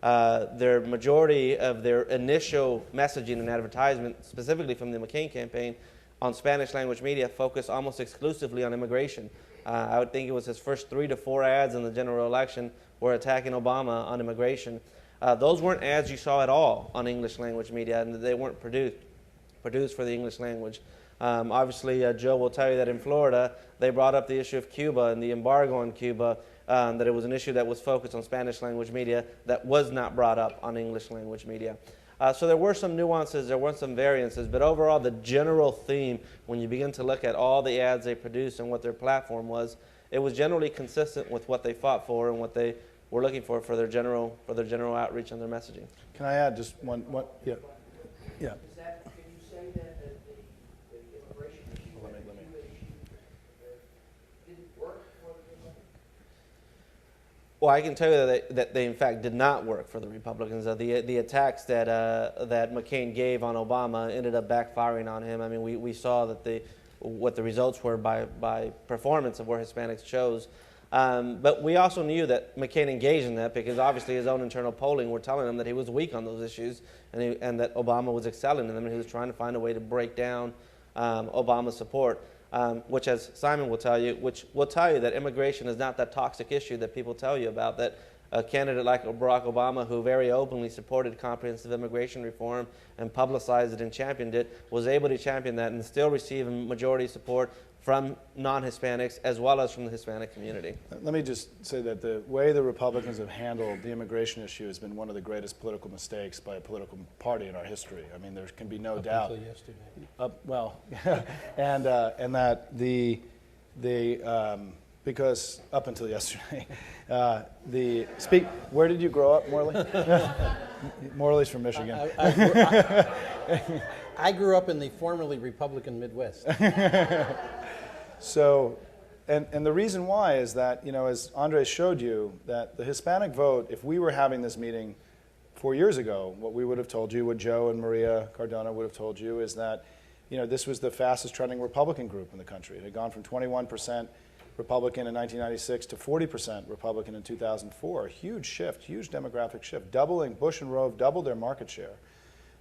Their majority of their initial messaging and advertisement, specifically from the McCain campaign, on Spanish language media focused almost exclusively on immigration. I would think it was his first 3 to 4 ads in the general election were attacking Obama on immigration. Those weren't ads you saw at all on English language media, and they weren't produced for the English language. Obviously, Joe will tell you that in Florida, they brought up the issue of Cuba and the embargo on Cuba, that it was an issue that was focused on Spanish language media that was not brought up on English language media. So there were some nuances, there were some variances, but overall the general theme, when you begin to look at all the ads they produced and what their platform was, it was generally consistent with what they fought for and what they were looking for their general outreach and their messaging. Can I add just one? Yeah. Yeah. Can you say that the immigration issue and the Cuba issue didn't work for the Republicans? Well, I can tell you that they in fact did not work for the Republicans. The attacks that McCain gave on Obama ended up backfiring on him. I mean, we saw that what the results were by performance of where Hispanics chose. But we also knew that McCain engaged in that because obviously his own internal polling were telling him that he was weak on those issues and that Obama was excelling in them, and he was trying to find a way to break down Obama's support. Which, as Simon will tell you, that immigration is not that toxic issue that people tell you about, that a candidate like Barack Obama, who very openly supported comprehensive immigration reform and publicized it and championed it, was able to champion that and still receive majority support from non-Hispanics as well as from the Hispanic community. Let me just say that the way the Republicans have handled the immigration issue has been one of the greatest political mistakes by a political party in our history. I mean, there can be no doubt. Until yesterday. Well, and that because up until yesterday, where did you grow up, Morley? Morley's from Michigan. I grew up in the formerly Republican Midwest. So, and the reason why is that, as Andres showed you, that the Hispanic vote, if we were having this meeting 4 years ago, what we would have told you, what Joe and Maria Cardona would have told you, is that, this was the fastest trending Republican group in the country. It had gone from 21% Republican in 1996 to 40% Republican in 2004. A huge shift, huge demographic shift. Bush and Rove doubled their market share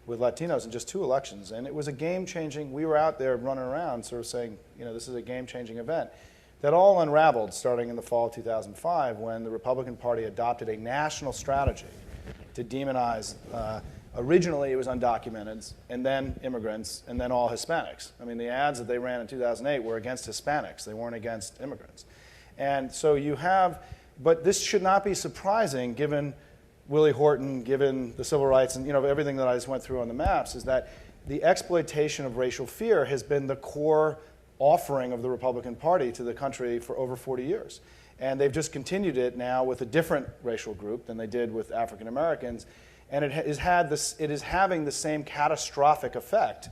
with Latinos in just 2 elections. And it was a game-changing, we were out there running around sort of saying, this is a game-changing event. That all unraveled starting in the fall of 2005 when the Republican Party adopted a national strategy to demonize, originally it was undocumented, and then immigrants, and then all Hispanics. I mean, the ads that they ran in 2008 were against Hispanics. They weren't against immigrants. And so but this should not be surprising given Willie Horton, given the civil rights and everything that I just went through on the maps, is that the exploitation of racial fear has been the core offering of the Republican Party to the country for over 40 years. And they've just continued it now with a different racial group than they did with African Americans. And it is having the same catastrophic effect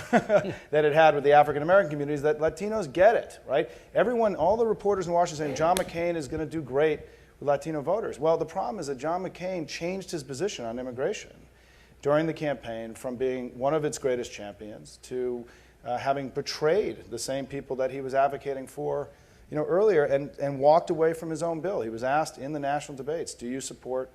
that it had with the African American communities, that Latinos get it, right? All the reporters in Washington saying John McCain is going to do great with Latino voters. Well, the problem is that John McCain changed his position on immigration during the campaign from being one of its greatest champions to having betrayed the same people that he was advocating for earlier and walked away from his own bill. He was asked in the national debates, do you support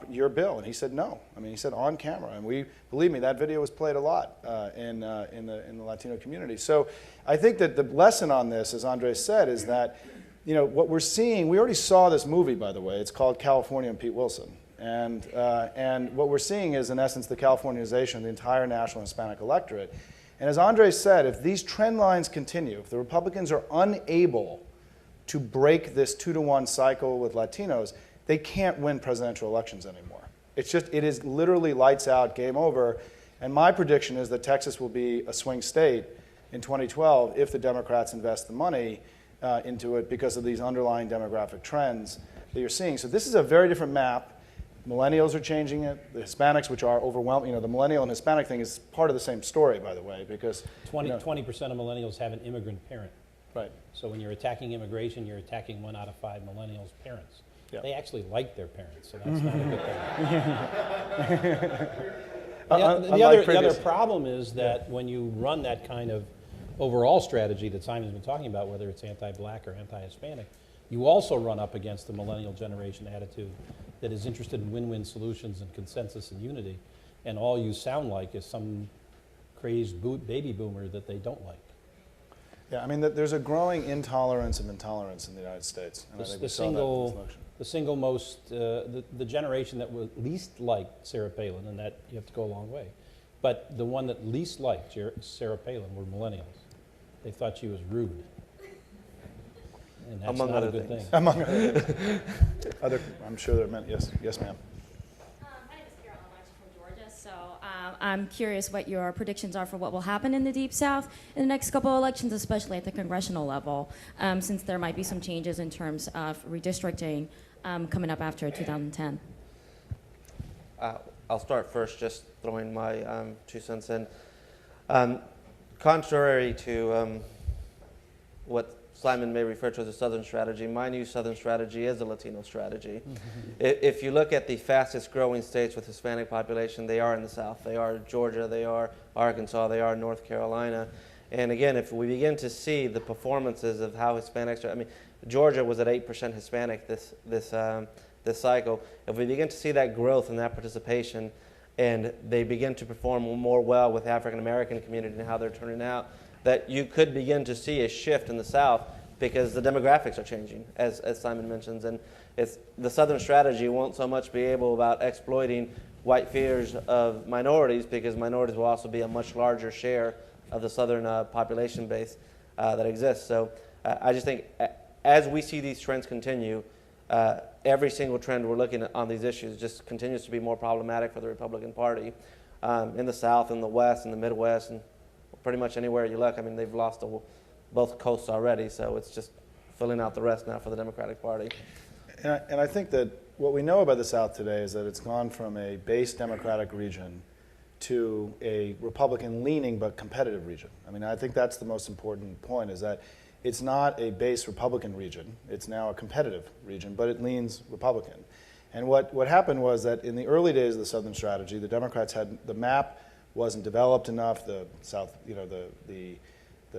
your bill? And he said no. I mean, he said on camera. And believe me, that video was played a lot in the Latino community. So I think that the lesson on this, as Andres said, is that what we're seeing, we already saw this movie, by the way. It's called California and Pete Wilson. And what we're seeing is, in essence, the Californialization of the entire national Hispanic electorate. And as Andres said, if these trend lines continue, if the Republicans are unable to break this 2-to-1 cycle with Latinos, they can't win presidential elections anymore. It is literally lights out, game over. And my prediction is that Texas will be a swing state in 2012 if the Democrats invest the money into it because of these underlying demographic trends that you're seeing. So this is a very different map. Millennials are changing it. The Hispanics, which are overwhelming, the millennial and Hispanic thing is part of the same story, by the way, because 20% of millennials have an immigrant parent. Right. So when you're attacking immigration, you're attacking 1 out of 5 millennials' parents. Yeah. They actually like their parents, so that's not a good thing. The other problem is that when you run that kind of overall strategy that Simon's been talking about, whether it's anti-black or anti-Hispanic, you also run up against the millennial generation attitude that is interested in win-win solutions and consensus and unity, and all you sound like is some crazed baby boomer that they don't like. Yeah, I mean, there's a growing intolerance of intolerance in the United States. And I think we saw that in this election. The single most, the generation that was least liked Sarah Palin, and that you have to go a long way, but the one that least liked Sarah Palin were millennials. They thought she was rude. And that's Among not other a good things. thing. Among other, I'm sure there are many. Yes, ma'am. My name is Carol. I'm actually from Georgia, so I'm curious what your predictions are for what will happen in the Deep South in the next couple of elections, especially at the congressional level, since there might be some changes in terms of redistricting coming up after 2010. I'll start first, just throwing my 2 cents in. Contrary to what Simon may refer to as a Southern strategy, my new Southern strategy is a Latino strategy. If you look at the fastest growing states with Hispanic population, they are in the South. They are Georgia, they are Arkansas, they are North Carolina. And again, if we begin to see the performances of how Hispanics are, I mean, Georgia was at 8% Hispanic this cycle. If we begin to see that growth and that participation, and they begin to perform more well with the African American community and how they're turning out, that you could begin to see a shift in the South because the demographics are changing, as Simon mentions. And the Southern strategy won't so much be able about exploiting white fears of minorities, because minorities will also be a much larger share of the Southern population base. that exists. So I just think as we see these trends continue, every single trend we're looking at on these issues just continues to be more problematic for the Republican Party in the South, in the West, in the Midwest, and pretty much anywhere you look. I mean, they've lost both coasts already, so it's just filling out the rest now for the Democratic Party. And I think that what we know about the South today is that it's gone from a base Democratic region to a Republican-leaning but competitive region. I mean, I think that's the most important point, is that it's not a base Republican region. It's now a competitive region, but it leans Republican. And what happened was that in the early days of the Southern strategy, the Democrats had, the map wasn't developed enough, the South, the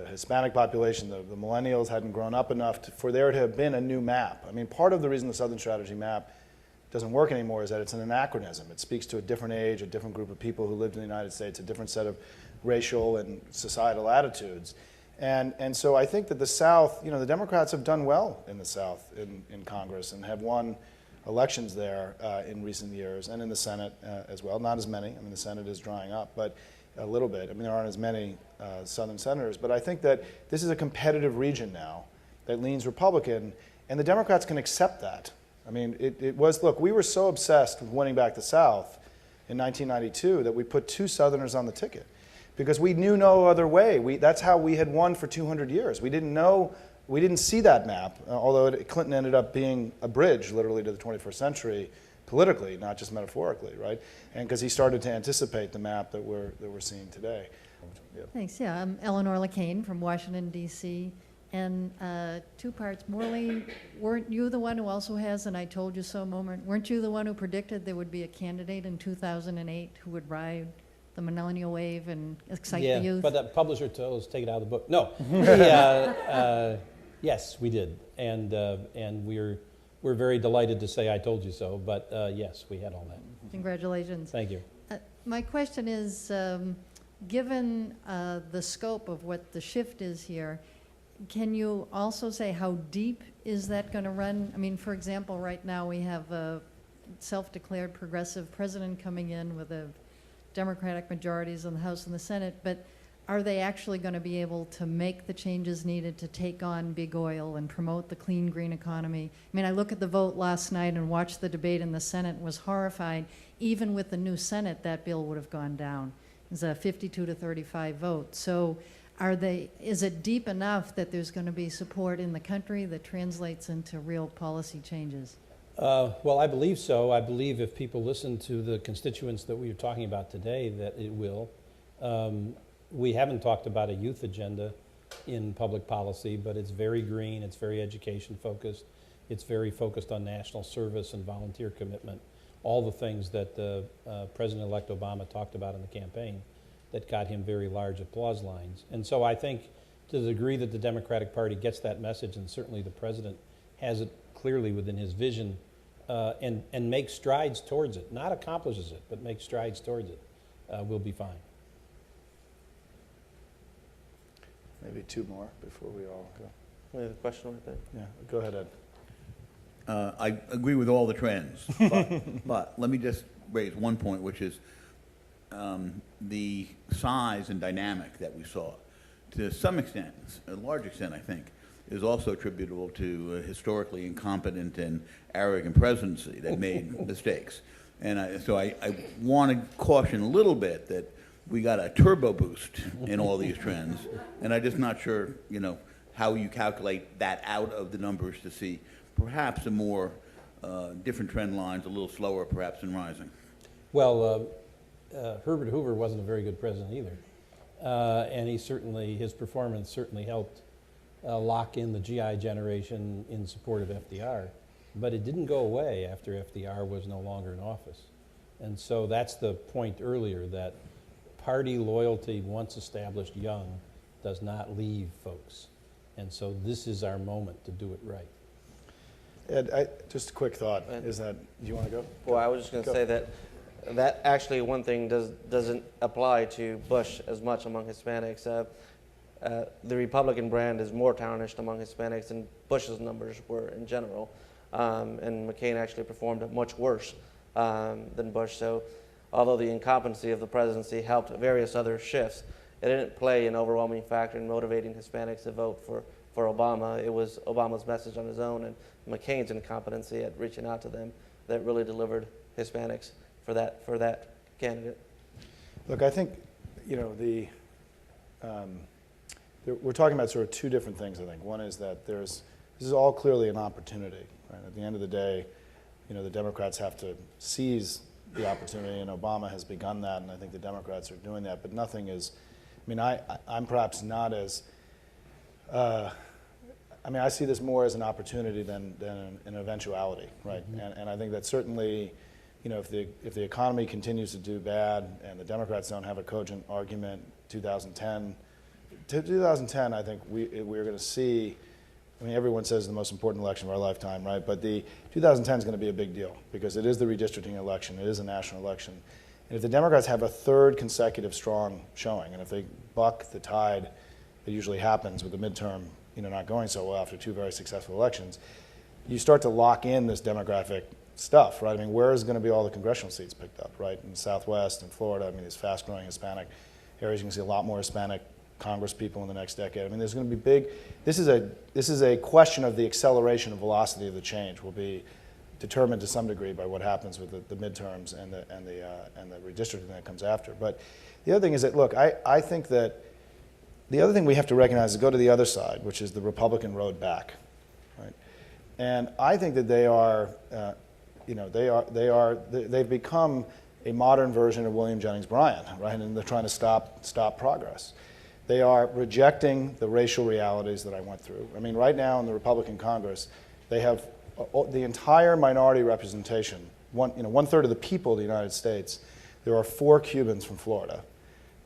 Hispanic population, the millennials hadn't grown up enough for there to have been a new map. I mean, part of the reason the Southern strategy map doesn't work anymore is that it's an anachronism. It speaks to a different age, a different group of people who lived in the United States, a different set of racial and societal attitudes. And so I think that the South, the Democrats have done well in the South in Congress and have won elections there in recent years, and in the Senate as well. Not as many. I mean, the Senate is drying up, but a little bit. I mean, there aren't as many Southern senators, but I think that this is a competitive region now that leans Republican, and the Democrats can accept that. I mean, it was, look, we were so obsessed with winning back the South in 1992 that we put 2 Southerners on the ticket because we knew no other way. That's how we had won for 200 years. We didn't see that map, although Clinton ended up being a bridge literally to the 21st century politically, not just metaphorically, right? And because he started to anticipate the map that we're seeing today. Yep. Thanks. Yeah, I'm Eleanor LeCain from Washington, D.C. And 2 parts. Morley, weren't you the one who also has an I told you so moment? Weren't you the one who predicted there would be a candidate in 2008 who would ride the millennial wave and excite the youth? Yeah, but the publisher told us to take it out of the book. No. Yes, we did. And we're very delighted to say I told you so. But yes, we had all that. Congratulations. Thank you. My question is, given the scope of what the shift is here, can you also say how deep is that going to run? I mean, for example, right now we have a self-declared progressive president coming in with a Democratic majorities in the House and the Senate, but are they actually going to be able to make the changes needed to take on big oil and promote the clean, green economy? I mean, I look at the vote last night and watched the debate in the Senate and was horrified. Even with the new Senate, that bill would have gone down. It was a 52 to 35 vote. So is it deep enough that there's going to be support in the country that translates into real policy changes? Well, I believe so. I believe if people listen to the constituents that we were talking about today, that it will. We haven't talked about a youth agenda in public policy, but it's very green, it's very education focused, it's very focused on national service and volunteer commitment, all the things that President-elect Obama talked about in the campaign that got him very large applause lines. And so I think to the degree that the Democratic Party gets that message, and certainly the President has it clearly within his vision, and makes strides towards it, not accomplishes it, but makes strides towards it, we'll be fine. Maybe 2 more before we all go. We have a question right there. Yeah, go ahead, Ed. I agree with all the trends, but let me just raise one point, which is the size and dynamic that we saw. To some extent, a large extent, I think, is also attributable to a historically incompetent and arrogant presidency that made mistakes. And so I want to caution a little bit that we got a turbo boost in all these trends, and I'm just not sure, how you calculate that out of the numbers to see perhaps a more different trend lines, a little slower perhaps in rising. Well, Herbert Hoover wasn't a very good president either, and his performance certainly helped lock in the GI generation in support of FDR, but it didn't go away after FDR was no longer in office. And so that's the point earlier, that party loyalty, once established young, does not leave folks. And so this is our moment to do it right. Ed, just a quick thought is that, do you want to go? Well, I was just going to say that actually one thing doesn't apply to Bush as much among Hispanics. The Republican brand is more tarnished among Hispanics than Bush's numbers were in general. And McCain actually performed much worse than Bush. So although the incompetency of the presidency helped various other shifts, it didn't play an overwhelming factor in motivating Hispanics to vote for Obama. It was Obama's message on his own and McCain's incompetency at reaching out to them that really delivered Hispanics for that candidate. Look, I think, we're talking about sort of two different things, I think. One is that this is all clearly an opportunity, right? At the end of the day, the Democrats have to seize the opportunity, and Obama has begun that, and I think the Democrats are doing that, but nothing is, I'm perhaps not as, I see this more as an opportunity than an eventuality, right? Mm-hmm. And I think that certainly, if the economy continues to do bad and the Democrats don't have a cogent argument, 2010, I think we're going to see. Everyone says the most important election of our lifetime, right? But the 2010 is going to be a big deal because it is the redistricting election. It is a national election. And if the Democrats have a third consecutive strong showing, and if they buck the tide that usually happens with the midterm, not going so well after two very successful elections, you start to lock in this demographic stuff, right? Where is going to be all the congressional seats picked up, right? In the Southwest, in Florida, these fast-growing Hispanic areas, you can see a lot more Hispanic Congress people in the next decade. There's going to be big. This is a question of the acceleration and velocity of the change will be determined to some degree by what happens with the midterms and the redistricting that comes after. But the other thing is that, look, I think that the other thing we have to recognize is go to the other side, which is the Republican road back, right? And I think that they've become a modern version of William Jennings Bryan, right? And they're trying to stop progress. They are rejecting the racial realities that I went through. Right now in the Republican Congress, they have the entire minority representation, one-third of the people of the United States. There are 4 Cubans from Florida.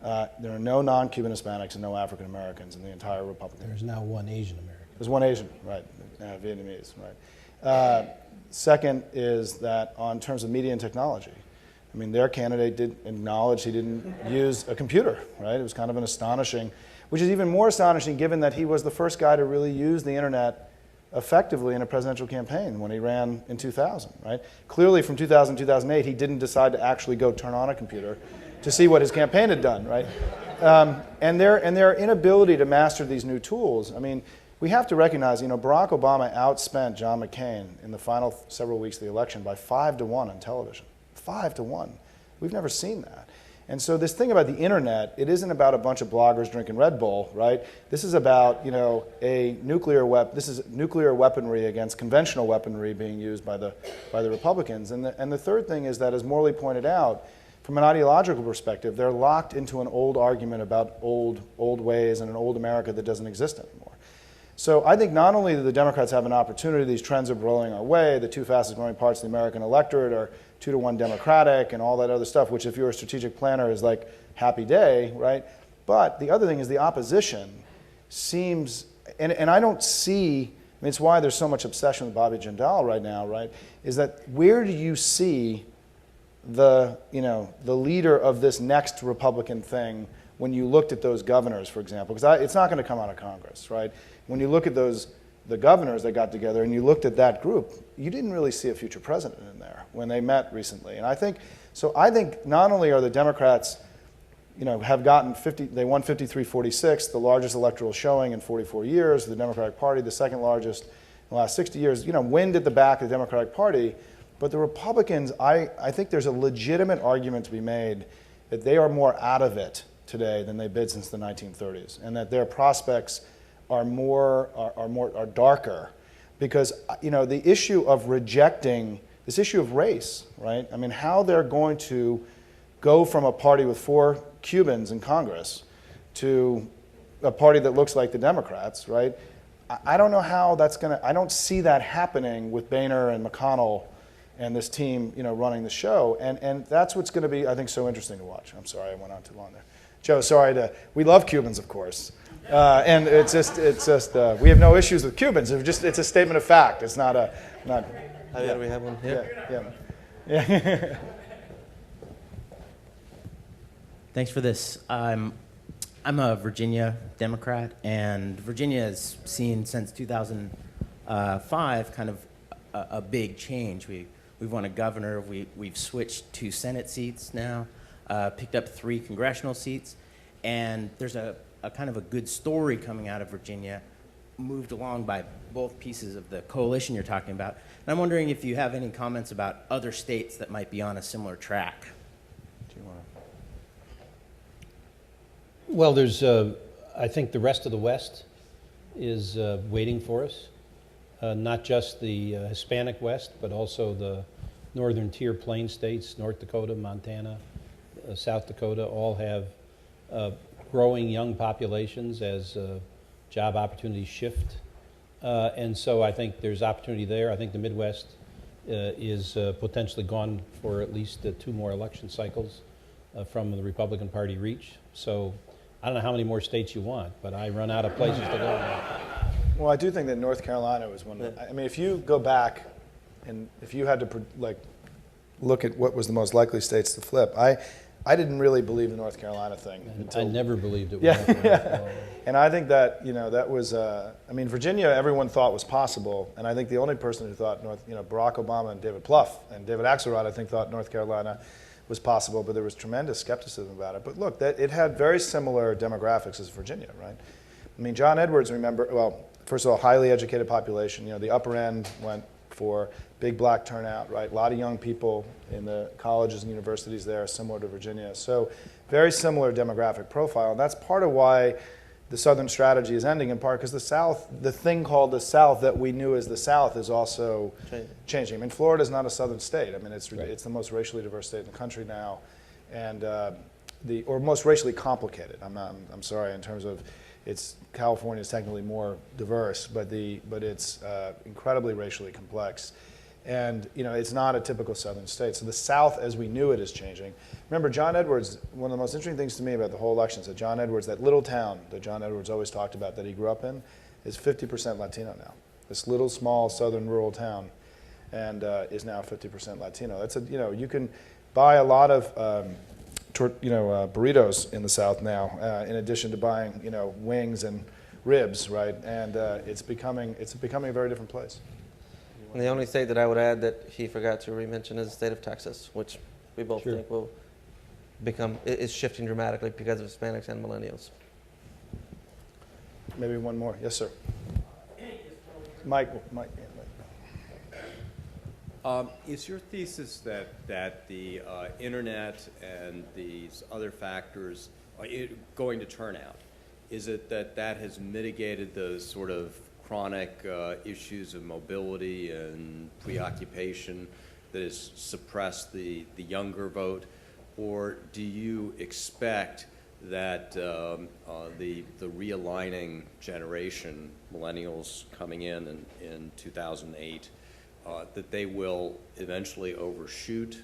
There are no non-Cuban Hispanics and no African Americans in the entire Republican. There's now one Asian American. There's one Asian, right, Vietnamese, right. Second is that on terms of media and technology, their candidate did acknowledge he didn't use a computer, right? It was kind of an astonishing, which is even more astonishing given that he was the first guy to really use the internet effectively in a presidential campaign when he ran in 2000, right? Clearly from 2000 to 2008, he didn't decide to actually go turn on a computer to see what his campaign had done, right? And their inability to master these new tools, we have to recognize, Barack Obama outspent John McCain in the final several weeks of the election by 5-1 on television. 5-1. We've never seen that. And so this thing about the internet, it isn't about a bunch of bloggers drinking Red Bull, right? This is about, a nuclear weapon. This is nuclear weaponry against conventional weaponry being used by the Republicans. And the third thing is that, as Morley pointed out, from an ideological perspective, they're locked into an old argument about old ways and an old America that doesn't exist anymore. So I think not only do the Democrats have an opportunity, these trends are rolling our way, the 2 fastest growing parts of the American electorate are 2-1 Democratic and all that other stuff, which if you're a strategic planner is like happy day, right? But the other thing is the opposition seems, and I don't see, it's why there's so much obsession with Bobby Jindal right now, right? Is that where do you see the leader of this next Republican thing when you looked at those governors, for example? Because it's not going to come out of Congress, right? When you look at the governors that got together and you looked at that group, you didn't really see a future president in there when they met recently. And I think not only are the Democrats, have gotten they won 53-46, the largest electoral showing in 44 years, the Democratic Party, the second largest in the last 60 years, wind at the back of the Democratic Party. But the Republicans, I think there's a legitimate argument to be made that they are more out of it today than they've been since the 1930s, and that their prospects are darker, because the issue of rejecting this issue of race, right? How they're going to go from a party with 4 Cubans in Congress to a party that looks like the Democrats, right? I don't know how that's going to. I don't see that happening with Boehner and McConnell and this team, running the show, and that's what's going to be, I think, so interesting to watch. I'm sorry I went on too long there. Joe, we love Cubans, of course. And it's just we have no issues with Cubans. It's a statement of fact. It's not. Yeah, we have one here. Yeah. Thanks for this. I'm a Virginia Democrat, and Virginia has seen since 2005 kind of a big change. We've won a governor. We've switched 2 Senate seats now, picked up 3 congressional seats. and there's a kind of a good story coming out of Virginia, moved along by both pieces of the coalition you're talking about. And I'm wondering if you have any comments about other states that might be on a similar track. Do you want to? Well, there's, I think the rest of the West is waiting for us. Not just the Hispanic West, but also the northern tier plain states, North Dakota, Montana, South Dakota, all have growing young populations as job opportunities shift. And so I think there's opportunity there. I think the Midwest is potentially gone for at least 2 more election cycles from the Republican Party reach. So I don't know how many more states you want, but I run out of places to go. Well, I do think that North Carolina was one of the, I mean, if you go back and if you had to look at what was the most likely states to flip, I didn't really believe the North Carolina thing until I never believed it was. Yeah. And I think that, that was, I mean, Virginia, everyone thought was possible. And I think the only person who thought Barack Obama and David Plouffe and David Axelrod, I think, thought North Carolina was possible, but there was tremendous skepticism about it. But look, it had very similar demographics as Virginia, right? I mean, John Edwards, remember, well, first of all, highly educated population. The upper end went for big black turnout, right? A lot of young people in the colleges and universities there, similar to Virginia. So very similar demographic profile. And that's part of why the Southern strategy is ending, in part because the South, the thing called the South that we knew as the South, is also changing. I mean, Florida is not a Southern state. I mean, it's the most racially diverse state in the country now, and or most racially complicated. I'm sorry, in terms of California is technically more diverse, but it's incredibly racially complex. And it's not a typical Southern state. So the South, as we knew it, is changing. Remember, John Edwards, one of the most interesting things to me about the whole election is that John Edwards, that little town that John Edwards always talked about that he grew up in, is 50% Latino now. This little, small, southern rural town, and is now 50% Latino. That's you can buy a lot of burritos in the South now, in addition to buying wings and ribs, right? And it's becoming a very different place. And the only state that I would add that he forgot to re-mention is the state of Texas, which we both think will is shifting dramatically because of Hispanics and millennials. Maybe one more. Yes, sir. Mike. Is your thesis that the internet and these other factors are going to turn out? Is it that has mitigated the sort of chronic issues of mobility and preoccupation that has suppressed the younger vote? Or do you expect that the realigning generation, millennials coming in 2008, that they will eventually overshoot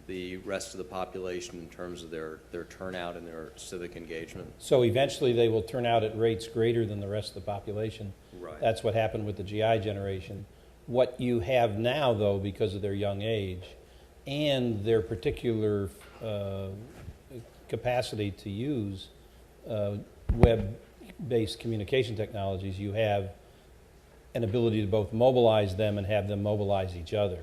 the rest of the population in terms of their turnout and their civic engagement? So eventually they will turn out at rates greater than the rest of the population. Right. That's what happened with the GI generation. What you have now, though, because of their young age and their particular capacity to use web-based communication technologies, you have an ability to both mobilize them and have them mobilize each other.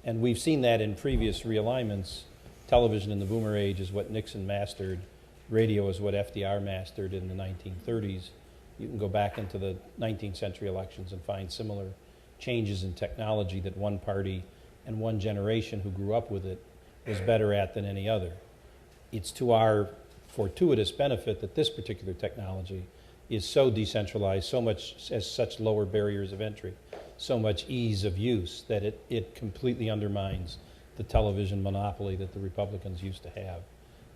And we've seen that in previous realignments. Television in the boomer age is what Nixon mastered. Radio is what FDR mastered in the 1930s. You can go back into the 19th century elections and find similar changes in technology that one party and one generation who grew up with it was better at than any other. It's to our fortuitous benefit that this particular technology is so decentralized, has such lower barriers of entry, so much ease of use, that it completely undermines the television monopoly that the Republicans used to have.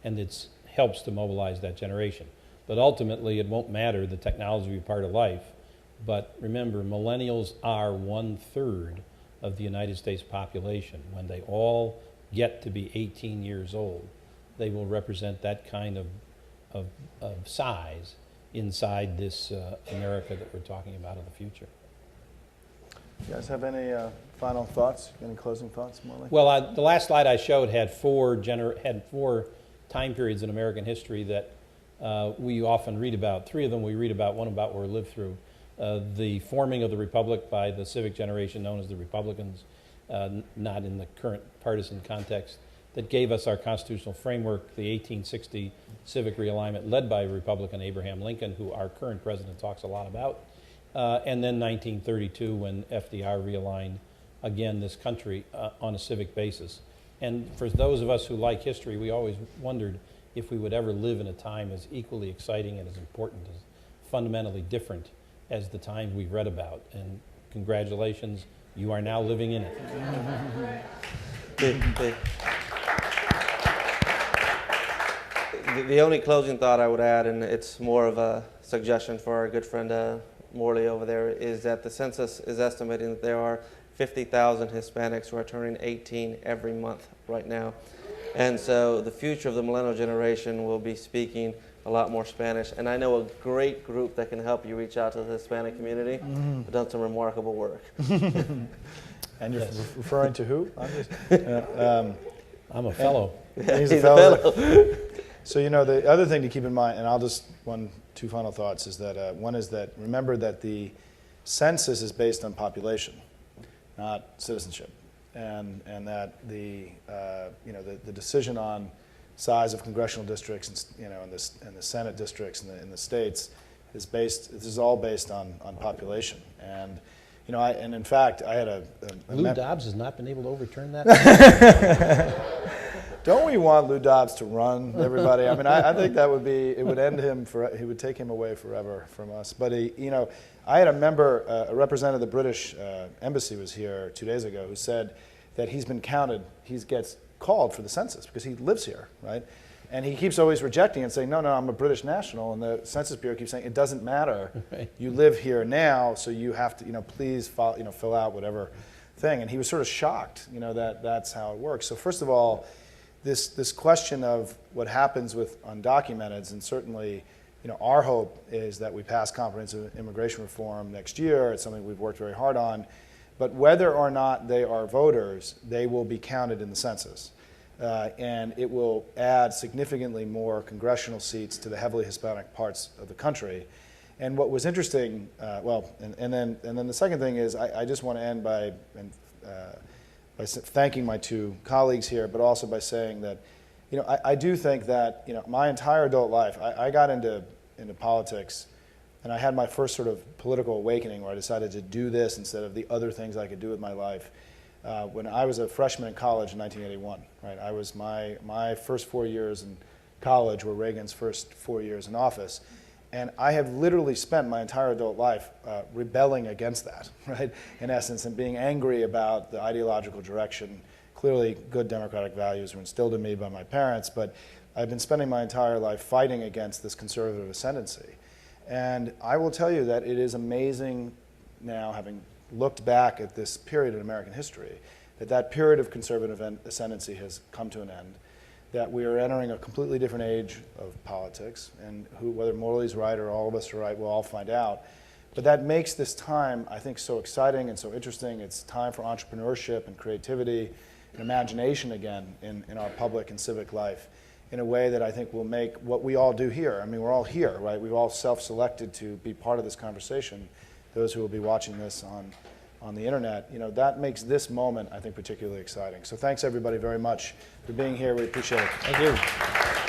And it helps to mobilize that generation. But ultimately, it won't matter. The technology will be part of life. But remember, millennials are 1/3 of the United States population. When they all get to be 18 years old, they will represent that kind of size inside this America that we're talking about in the future. You guys have any final thoughts? Any closing thoughts, Morley? Well, the last slide I showed had four time periods in American history that we often read about. 3 of them we read about, one about where we lived through. The forming of the Republic by the civic generation known as the Republicans, not in the current partisan context. that gave us our constitutional framework, the 1860 civic realignment led by Republican Abraham Lincoln, who our current president talks a lot about, and then 1932 when FDR realigned, again, this country on a civic basis. And for those of us who like history, we always wondered if we would ever live in a time as equally exciting and as important, as fundamentally different as the time we've read about. And congratulations, you are now living in it. The only closing thought I would add, and it's more of a suggestion for our good friend Morley over there, is that the census is estimating that there are 50,000 Hispanics who are turning 18 every month right now. And so the future of the millennial generation will be speaking a lot more Spanish. And I know a great group that can help you reach out to the Hispanic community. They've done some remarkable work. And you're referring to who? I'm a fellow. He's a fellow. So, you know, the other thing to keep in mind, and I'll just, two final thoughts, is that one is that remember that the census is based on population, not citizenship. And that the decision on size of congressional districts and the Senate districts in the states is based. This is all based on population. And and in fact I had a Lou Dobbs has not been able to overturn that. Don't we want Lou Dobbs to run, everybody? I mean, I think that would be, it would end him, he would take him away forever from us. But, I had a member, a representative of the British embassy was here 2 days ago who said that he's been counted, he gets called for the census because he lives here, right? And he keeps always rejecting and saying, no, I'm a British national. And the Census Bureau keeps saying, it doesn't matter. Right. You live here now, so you have to, please fill out whatever thing. And he was sort of shocked, that that's how it works. So first of all, this question of what happens with undocumented, and certainly, our hope is that we pass comprehensive immigration reform next year. It's something we've worked very hard on. But whether or not they are voters, they will be counted in the census. And it will add significantly more congressional seats to the heavily Hispanic parts of the country. And what was interesting, and then the second thing is, I just want to end by thanking my two colleagues here, but also by saying that, I do think that, my entire adult life, I got into politics, and I had my first sort of political awakening where I decided to do this instead of the other things I could do with my life. When I was a freshman in college in 1981, right? I was my first 4 years in college were Reagan's first 4 years in office. And I have literally spent my entire adult life rebelling against that, right, in essence, and being angry about the ideological direction. Clearly, good democratic values were instilled in me by my parents, but I've been spending my entire life fighting against this conservative ascendancy. And I will tell you that it is amazing now, having looked back at this period in American history, that period of conservative ascendancy has come to an end, that we are entering a completely different age of politics, and whether Morley's right or all of us are right, we'll all find out. But that makes this time, I think, so exciting and so interesting. It's time for entrepreneurship and creativity and imagination again in our public and civic life in a way that I think will make what we all do here. I mean, we're all here, right? We've all self-selected to be part of this conversation. Those who will be watching this on the internet, that makes this moment, I think, particularly exciting. So thanks everybody very much for being here. We appreciate it. Thank you.